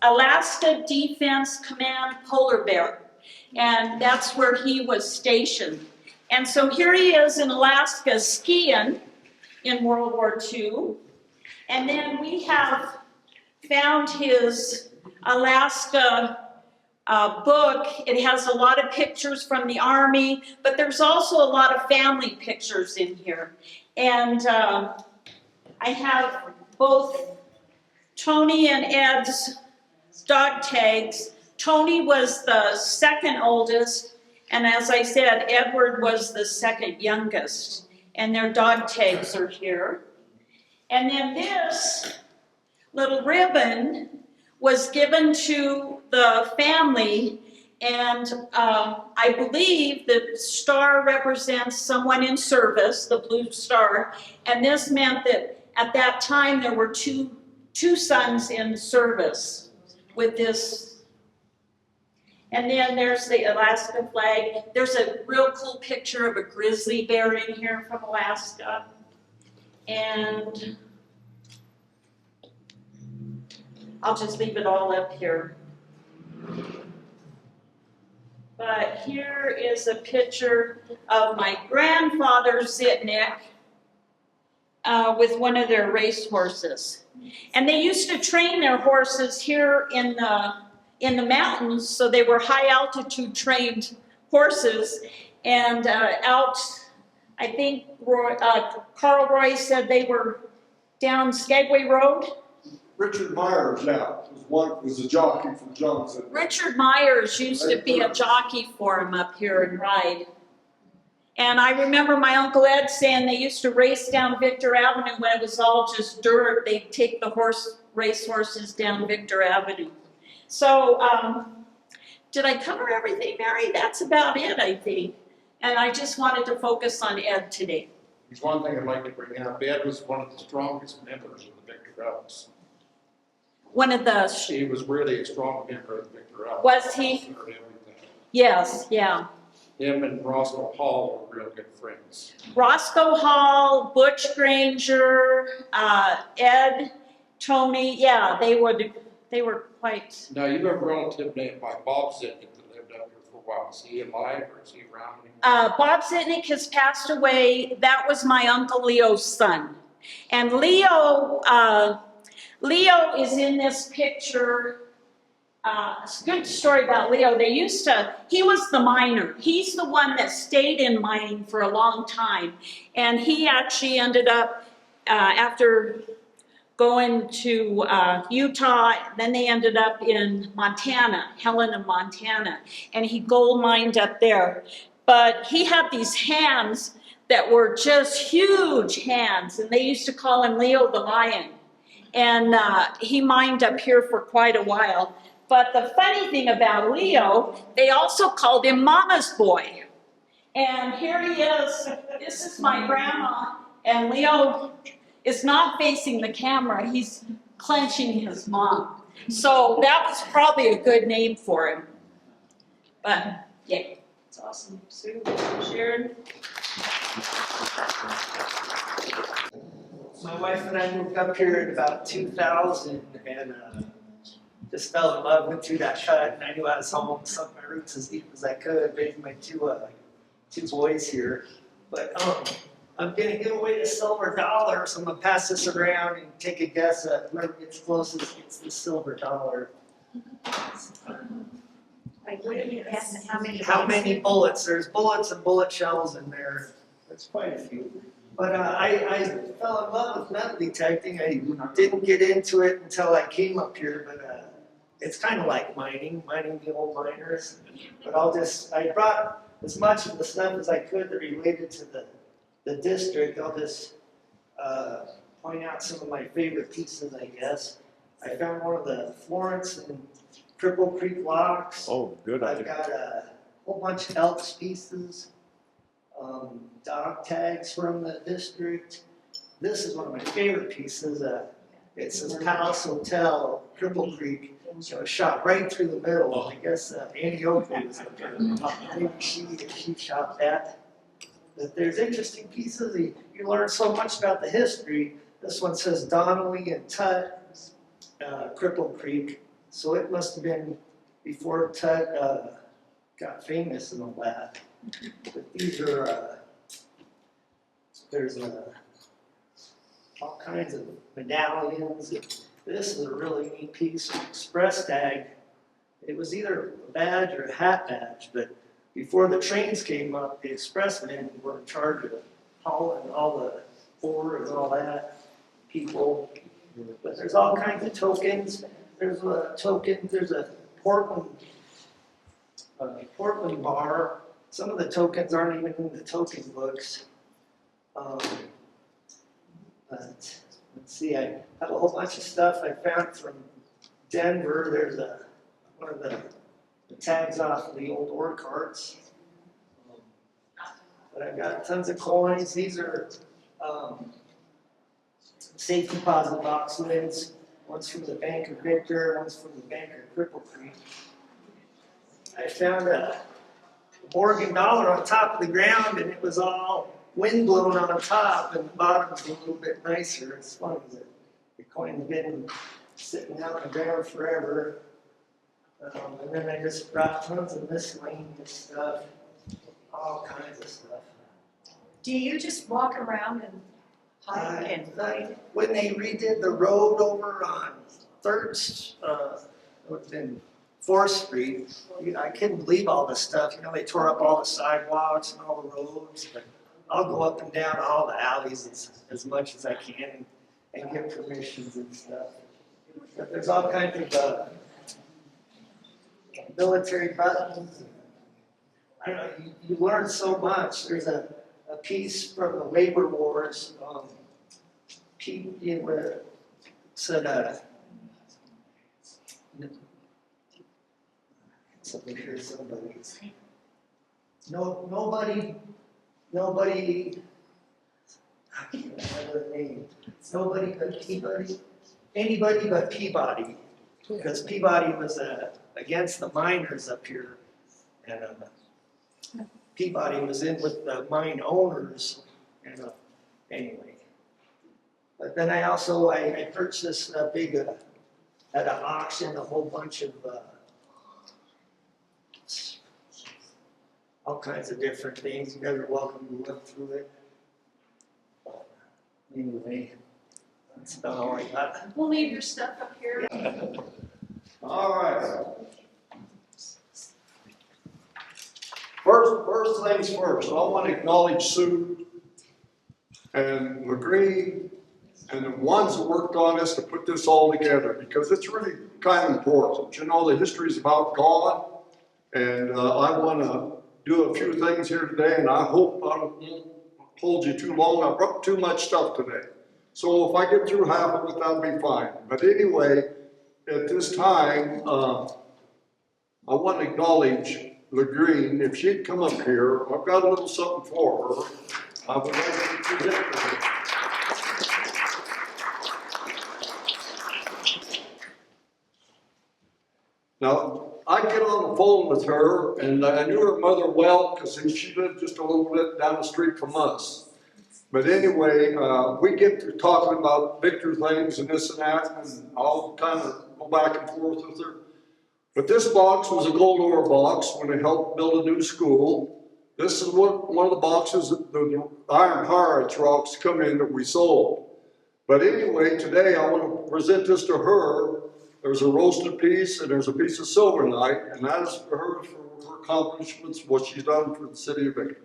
Alaska Defense Command Polar Bear, and that's where he was stationed. And so here he is in Alaska skiing in World War II, and then we have found his Alaska book. It has a lot of pictures from the Army, but there's also a lot of family pictures in here. And I have both Tony and Ed's dog tags. Tony was the second oldest, and as I said, Edward was the second youngest. And their dog tags are here. And then this little ribbon was given to the family, and I believe the star represents someone in service, the blue star, and this meant that at that time there were two sons in service with this. And then there's the Alaska flag. There's a real cool picture of a grizzly bear in here from Alaska. And I'll just leave it all up here. But here is a picture of my grandfather, Zitnik, with one of their race horses. And they used to train their horses here in the mountains, so they were high altitude trained horses. And out, I think Carl Roy said they were down Skagway Road. Richard Myers, was a jockey for Johnson. Richard Myers used to be a jockey for him up here and ride. And I remember my Uncle Ed saying they used to race down Victor Avenue when it was all just dirt. They'd take the race horses down Victor Avenue. So, did I cover everything, Mary? That's about it, I think. And I just wanted to focus on Ed today. There's one thing I'd like to bring up. Ed was one of the strongest members of the Victor Elks. He was really a strong member of the Victor Elks. Was he? Yes, yeah. Him and Roscoe Hall were real good friends. Roscoe Hall, Butch Granger, Ed, Tony, yeah, they were quite. Now, you have a relative named by Bob Zitnik that lived up here for a while. Is he alive or is he around? Bob Zitnik has passed away. That was my Uncle Leo's son. And Leo is in this picture. It's a good story about Leo. He was the miner. He's the one that stayed in mining for a long time. And he actually ended up, after going to Utah, then they ended up in Montana, Helena, Montana. And he gold mined up there. But he had these hands that were just huge hands. And they used to call him Leo the Lion. And he mined up here for quite a while. But the funny thing about Leo, they also called him Mama's Boy. And here he is. This is my grandma. And Leo is not facing the camera. He's clenching his mom. So that was probably a good name for him. But, yeah. It's awesome. Sue, Sharon? My wife and I moved up here in about 2000 and just fell in love with that cut, and I knew I was home, sunk my roots as deep as I could, raised my two boys here. But I'm gonna give away the silver dollar, so I'm gonna pass this around and take a guess at whoever gets closest gets the silver dollar. How many bullets? There's bullets and bullet shells in there. There's quite a few. But I fell in love with metal detecting. I didn't get into it until I came up here, but it's kind of like mining the old miners. But I brought as much of the stuff as I could that related to the district. I'll just point out some of my favorite pieces, I guess. I found one of the Florence and Cripple Creek locks. Oh, good I've idea. got a whole bunch of Elks pieces, dog tags from the district. This is one of my favorite pieces. It says Palace Hotel, Cripple Creek. Shot right through the middle. I guess Annie Oakley was up there. Maybe she shot that. But there's interesting pieces. You learn so much about the history. This one says Donnelly and Tut, Cripple Creek. So it must have been before Tut got famous and all that. But these are, there's all kinds of medallions. This is a really neat piece of express tag. It was either a badge or a hat badge, but before the trains came up, the expressmen were in charge of hauling all the ore and all that, people. But there's all kinds of tokens. There's a token, there's a Portland bar. Some of the tokens aren't even in the token books. But let's see, I have a whole bunch of stuff I found from Denver. There's one of the tags off of the old ore carts. But I've got tons of coins. These are safe deposit box lids. One's from the Bank of Victor, one's from the Bank of Cripple Creek. I found a Morgan dollar on top of the ground, and it was all wind blown on top, and the bottom was a little bit nicer. It's funny that the coin's been sitting out on the ground forever. And then I just brought tons of miscellaneous stuff, all kinds of stuff. Do you just walk around and hide and find? When they redid the road over on 3rd, in 4th Street, I couldn't believe all this stuff. They tore up all the sidewalks and all the roads. But I'll go up and down all the alleys as much as I can and get permissions and stuff. But there's all kinds of military buttons. I don't know, you learn so much. There's a piece from the labor wars, where it said, something here, nobody, I can't remember the name, nobody but Peabody, anybody but Peabody, because Peabody was against the miners up here, and Peabody was in with the mine owners, and anyway. But then I purchased a big, at an auction, a whole bunch of all kinds of different things. You guys are welcome to look through it. Anyway, that's about all I got. We'll leave your stuff up here. All right. First things first, I want to acknowledge Sue and LaGree and the ones that worked on this to put this all together, because it's really kind of important. The history is about gone, and I want to do a few things here today, and I hope I won't hold you too long. I brought too much stuff today. So if I get through half of it, that'll be fine. But anyway, at this time, I want to acknowledge LaGreen. If she'd come up here, I've got a little something for her. I would like to present to her. Now, I get on the phone with her, and I knew her mother well because she lived just a little bit down the street from us. But anyway, we get to talking about Victor things and this and that, and I'll kind of go back and forth with her. But this box was a gold ore box when they helped build a new school. This is one of the boxes that the iron pirates rocks come in that we sold. But anyway, today I want to present this to her. There's a roasted piece and there's a piece of silverite, and that is for her for her accomplishments, what she's done for the city of Victor.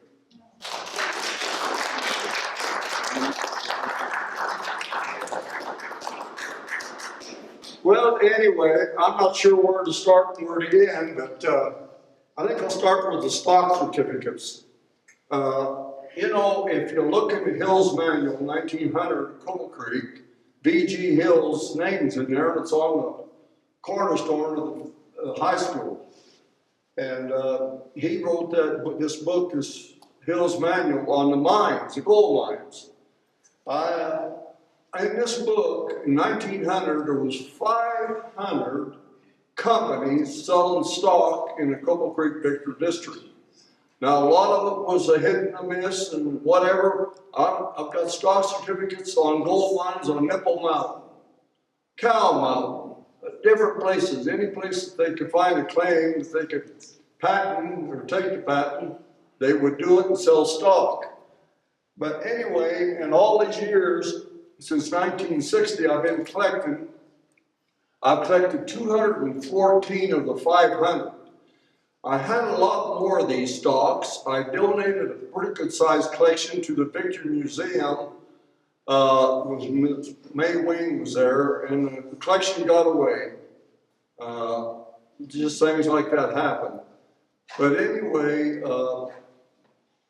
Well, anyway, I'm not sure where to start and where to end, but I think I'll start with the stock certificates. You know, if you look at the Hills Manual, 1900, Cripple Creek, V.G. Hill's name's in there, and it's on the cornerstone of the high school. And he wrote this book, this Hills Manual, on the mines, the gold mines. In this book, in 1900, there was 500 companies selling stock in the Cripple Creek Victor District. Now, a lot of it was a hit and a miss and whatever. I've got stock certificates on gold mines on Nipple Mountain, Cow Mountain, different places, any place that they could find a claim, that they could patent or take the patent, they would do it and sell stock. But anyway, in all these years, since 1960, I've been collecting. I've collected 214 of the 500. I had a lot more of these stocks. I donated a pretty good sized collection to the Victor Museum. May Wing was there, and the collection got away. Just things like that happen. But anyway,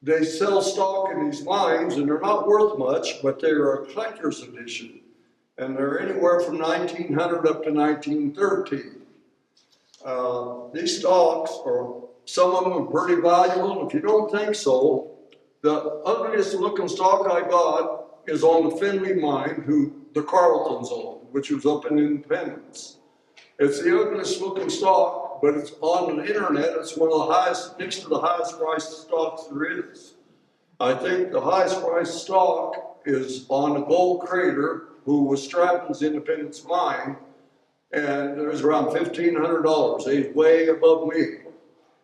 they sell stock in these mines, and they're not worth much, but they're a collector's edition. And they're anywhere from 1900 up to 1913. These stocks, some of them are pretty valuable, and if you don't think so, the ugliest looking stock I got is on the Finley mine, who the Carltons owned, which was up in Independence. It's the ugliest looking stock, but it's on the internet. It's one of the highest, next to the highest priced stocks there is. I think the highest priced stock is on the Gold Crater, who was Stratton's Independence mine, and it was around $1,500. He's way above me.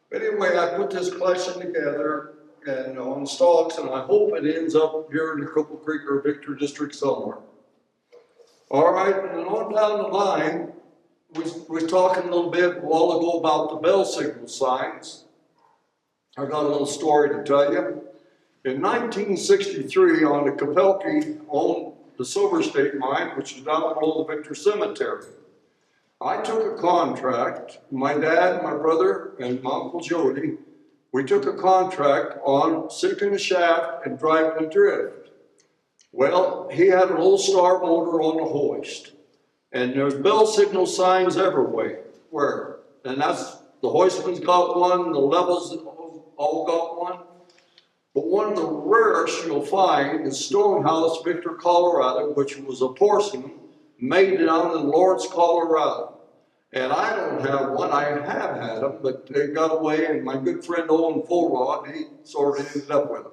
But anyway, I put this collection together and on stocks, and I hope it ends up here in the Cripple Creek or Victor District somewhere. All right, and then on down the line, we were talking a little bit a while ago about the bell signal signs. I got a little story to tell you. In 1963, on the Capelke, on the Silver State mine, which is down below the Victor Cemetery, I took a contract. My dad, my brother, and my Uncle Jody, we took a contract on sinking a shaft and driving a drift. Well, he had an old star motor on the hoist. And there's bell signal signs everywhere. And that's, the hoistman's got one, the levels all got one. But one of the rarest you'll find is Stonehouse, Victor, Colorado, which was a porcelain made down in Lawrence, Colorado. And I don't have one. I have had them, but they got away, and my good friend Owen Fullrod, he sort of ended up with them.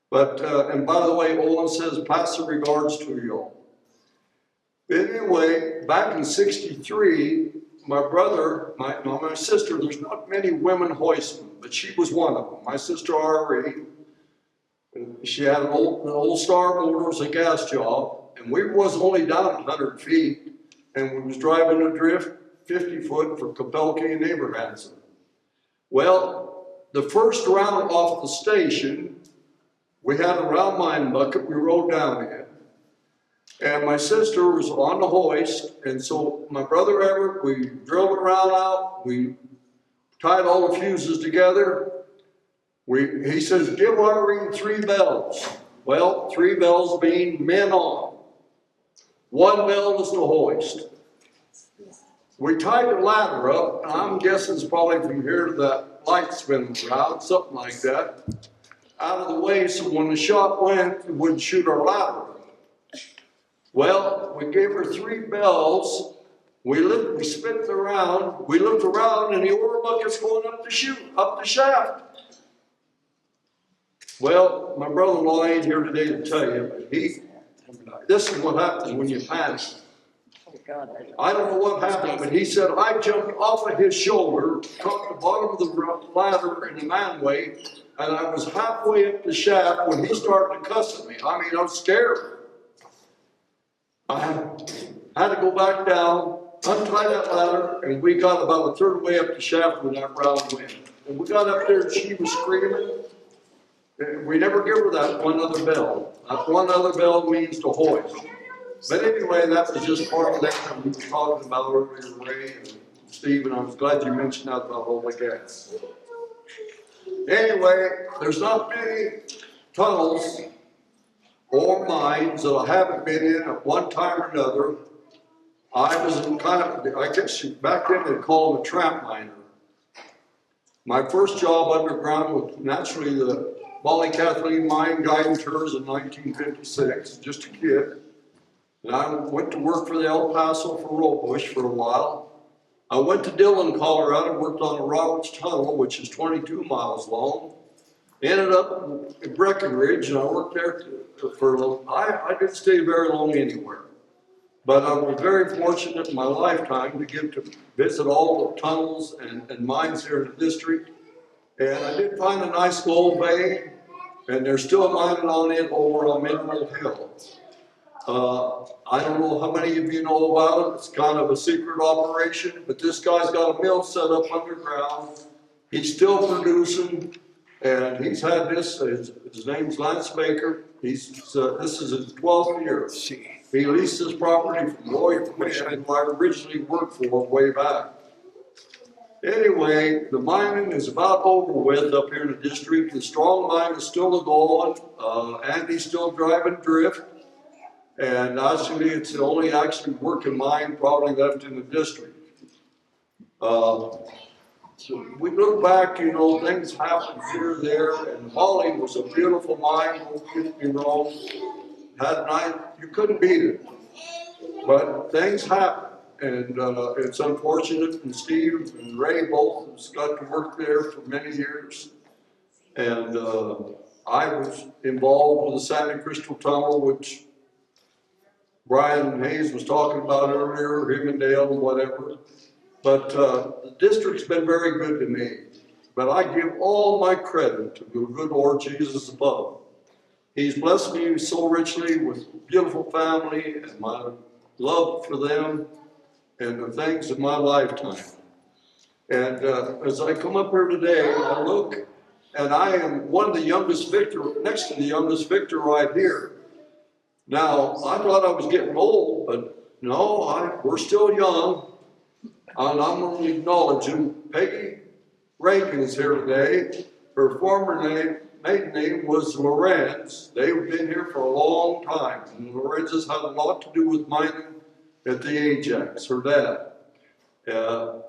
But, and by the way, Owen says, pass the regards to you all. Anyway, back in '63, my brother, my sister, there's not many women hoistmen, but she was one of them. My sister R.E., she had an old star motor, it was a gas job, and we was only down 100 feet, and we was driving a drift 50 foot for Capelke and Abrahamson. Well, the first round off the station, we had a round mine bucket we rode down in. And my sister was on the hoist, and so my brother Everett, we drilled it around out, we tied all the fuses together. He says, give Irene 3 bells. Well, 3 bells being men on. 1 bell was the hoist. We tied the ladder up, and I'm guessing it's probably from here to that light spinning around, something like that, out of the way so when the shot went, it wouldn't shoot our ladder up. Well, we gave her 3 bells, we spit around, we looked around, and the ore bucket's going up the shaft. Well, my brother-in-law ain't here today to tell you, but this is what happens when you panic. I don't know what happened, but he said, I jumped off of his shoulder, caught the bottom of the ladder in the manway, and I was halfway up the shaft when he started to cuss at me. I mean, I was scared. I had to go back down, untie that ladder, and we got about a third way up the shaft when that round went. And we got up there and she was screaming. We never give her that 1 other bell. That 1 other bell means to hoist. But anyway, that was just part of that we were talking about earlier, Ray and Steve, and I was glad you mentioned that about oil and gas. Anyway, there's not many tunnels or mines that I haven't been in at one time or another. I was in kind of, I guess back then they'd call them a tramp miner. My first job underground was naturally the Molly Kathleen Mine guiding tours in 1956, just a kid. And I went to work for the El Paso for Robush for a while. I went to Dillon, Colorado, worked on the Roberts Tunnel, which is 22 miles long. Ended up in Breckenridge, and I worked there for a little. I didn't stay very long anywhere. But I was very fortunate in my lifetime to get to visit all the tunnels and mines here in the district. And I did find a nice gold vein, and they're still mining on it over on Mineral Hill. I don't know how many of you know about it. It's kind of a secret operation, but this guy's got a mill set up underground. He's still producing, and he's had this, his name's Lance Baker. This is his 12th year. He leased this property from Lloyd Quinn, who I originally worked for way back. Anyway, the mining is about over with up here in the district. The strong mine is still going. Andy's still driving drift. And actually, it's the only actually working mine probably left in the district. So we look back, you know, things happened here, there, and Holly was a beautiful mine, don't get me wrong. Had a night, you couldn't beat it. But things happen, and it's unfortunate, and Steve and Ray both got to work there for many years. And I was involved with the Santa Crystal Tunnel, which Brian Hayes was talking about earlier, him and Dale and whatever. But the district's been very good to me. But I give all my credit to the good Lord Jesus above. He's blessed me so richly with beautiful family and my love for them and the things of my lifetime. And as I come up here today, I look, and I am one of the youngest Victor, next to the youngest Victor right here. Now, I thought I was getting old, but no, we're still young. And I'm going to acknowledge him. Peggy Rankin is here today. Her former maiden name was Lorenz. They've been here for a long time. And Lorenz has had a lot to do with mining at the Ajax, her dad. Her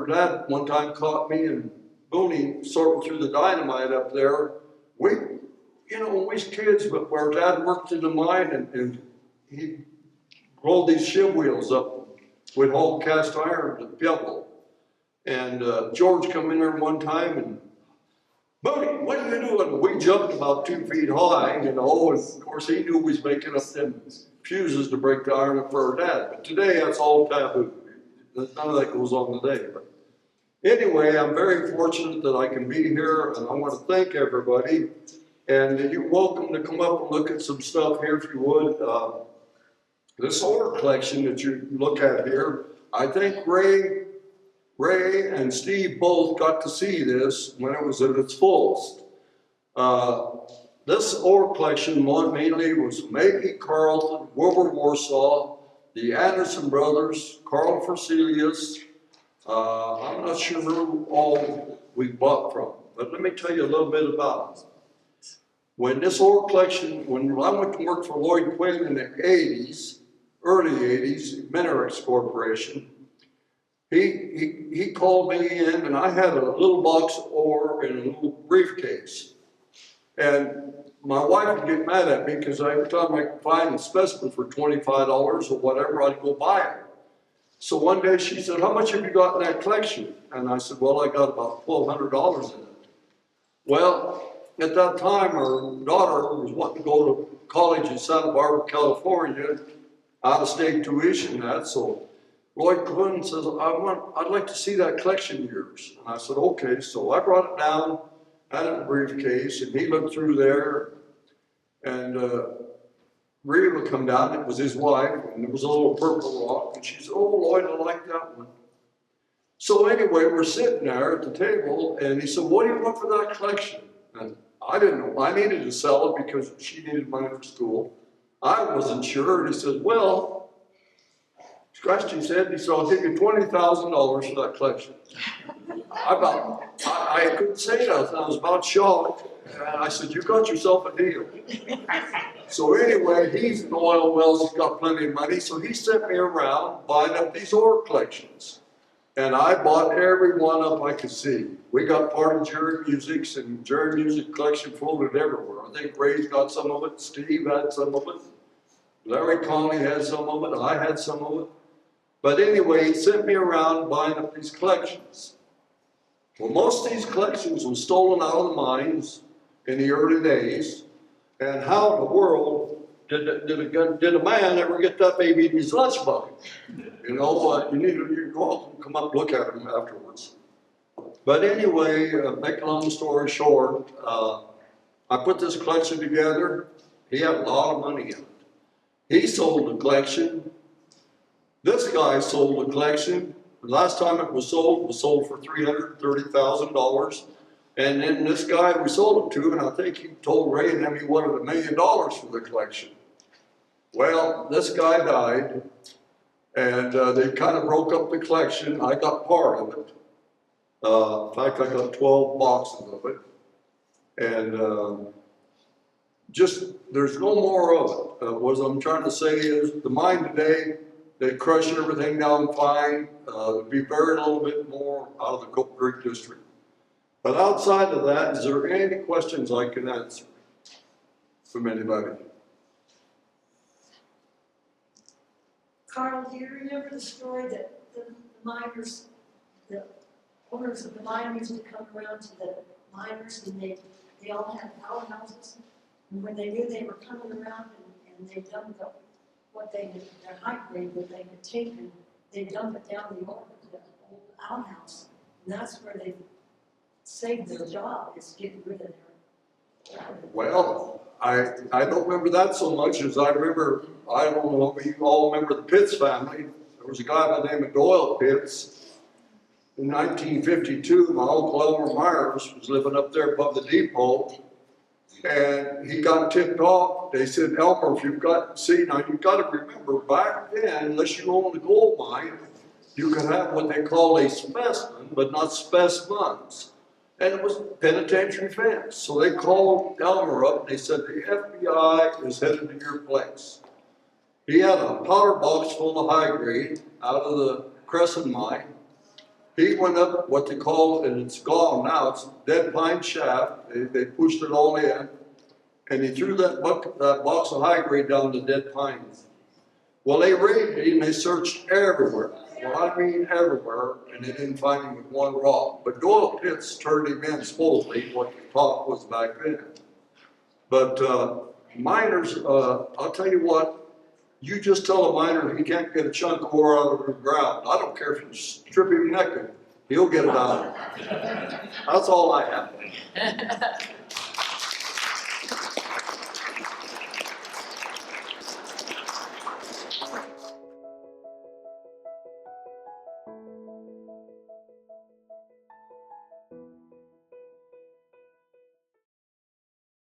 dad one time caught me and Booney sorting through the dynamite up there. You know, when we was kids, but our dad worked in the mine and he rolled these shiv wheels up with whole cast iron to Pebble. And George come in there one time and, Booney, what are you doing? We jumped about 2 feet high, you know, and of course he knew we was making up them fuses to break the iron up for our dad. But today that's all taboo. None of that goes on today. But anyway, I'm very fortunate that I can be here, and I want to thank everybody. And you're welcome to come up and look at some stuff here if you would. This ore collection that you look at here, I think Ray and Steve both got to see this when it was at its fullest. This ore collection mainly was Maggie Carlton, Wilbur Warsaw, the Anderson brothers, Carl Forselius. I'm not sure who all we bought from, but let me tell you a little bit about it. When this ore collection, when I went to work for Lloyd Quinn in the 80s, early 80s, Minerex Corporation, he called me in and I had a little box of ore in a little briefcase. And my wife would get mad at me because every time I could find a specimen for $25 or whatever, I'd go buy it. So one day she said, how much have you got in that collection? And I said, well, I got about $1,200 in it. Well, at that time, our daughter was wanting to go to college in Santa Barbara, California, out-of-state tuition, that. So Lloyd Quinn says, I'd like to see that collection of yours. And I said, okay. So I brought it down, had it in a briefcase, and he looked through there, and Rhea would come down. It was his wife, and there was a little purple rock, and she said, oh, Lloyd, I like that one. So anyway, we're sitting there at the table, and he said, what do you want for that collection? And I didn't know. I needed to sell it because she needed money for school. I wasn't sure, and he says, well, scratched his head, he said, I'll give you $20,000 for that collection. I couldn't say that, I was about shocked, and I said, you got yourself a deal. So anyway, he's in oil wells, he's got plenty of money, so he sent me around buying up these ore collections. And I bought every one up I could see. We got part of Jerry Music's, and Jerry Music collection floated everywhere. I think Ray's got some of it, Steve had some of it, Larry Conley had some of it, I had some of it. But anyway, he sent me around buying up these collections. Well, most of these collections were stolen out of the mines in the early days. And how in the world did a man ever get that baby in his lunch bucket? You know, you're welcome to come up and look at him afterwards. But anyway, make a long story short, I put this collection together. He had a lot of money in it. He sold the collection. This guy sold the collection. The last time it was sold for $330,000. And then this guy we sold it to, and I think he told Ray and them he wanted $1 million for the collection. Well, this guy died, and they kind of broke up the collection. I got part of it. In fact, I got 12 boxes of it. And there's no more of it. What I'm trying to say is, the mine today, they crush everything down fine. There'd be very little bit more out of the Cripple Creek district. But outside of that, is there any questions I can answer from anybody? Carl, do you remember the story that the miners, the owners of the mine used to come around to the miners, and they all had powerhouses? And when they knew they were coming around and they dumped up their high grade that they had taken, they dumped it down the old outhouse. And that's where they saved their job, is getting rid of their. Well, I don't remember that so much as I remember, I don't know if you all remember the Pitts family. There was a guy by the name of Doyle Pitts. In 1952, my uncle Elmer Myers was living up there above the depot, and he got tipped off. They said, Elmer, if you've got to remember, back then, unless you owned a gold mine, you could have what they call a specimen, but not specimens. And it was penitentiary fence. So they called Elmer up and they said, the FBI is headed to your place. He had a powder box full of high grade out of the Crescent mine. He went up what they call, and it's gone now, it's dead pine shaft. They pushed it all in. And he threw that box of high grade down the dead pines. Well, they raided him, they searched everywhere. Well, I mean everywhere, and they didn't find him with one rock. But Doyle Pitts turned him in, supposedly, what the talk was back then. But miners, I'll tell you what, you just tell a miner he can't get a chunk of ore out of the ground. I don't care if you strip him naked, he'll get it out. That's all I have.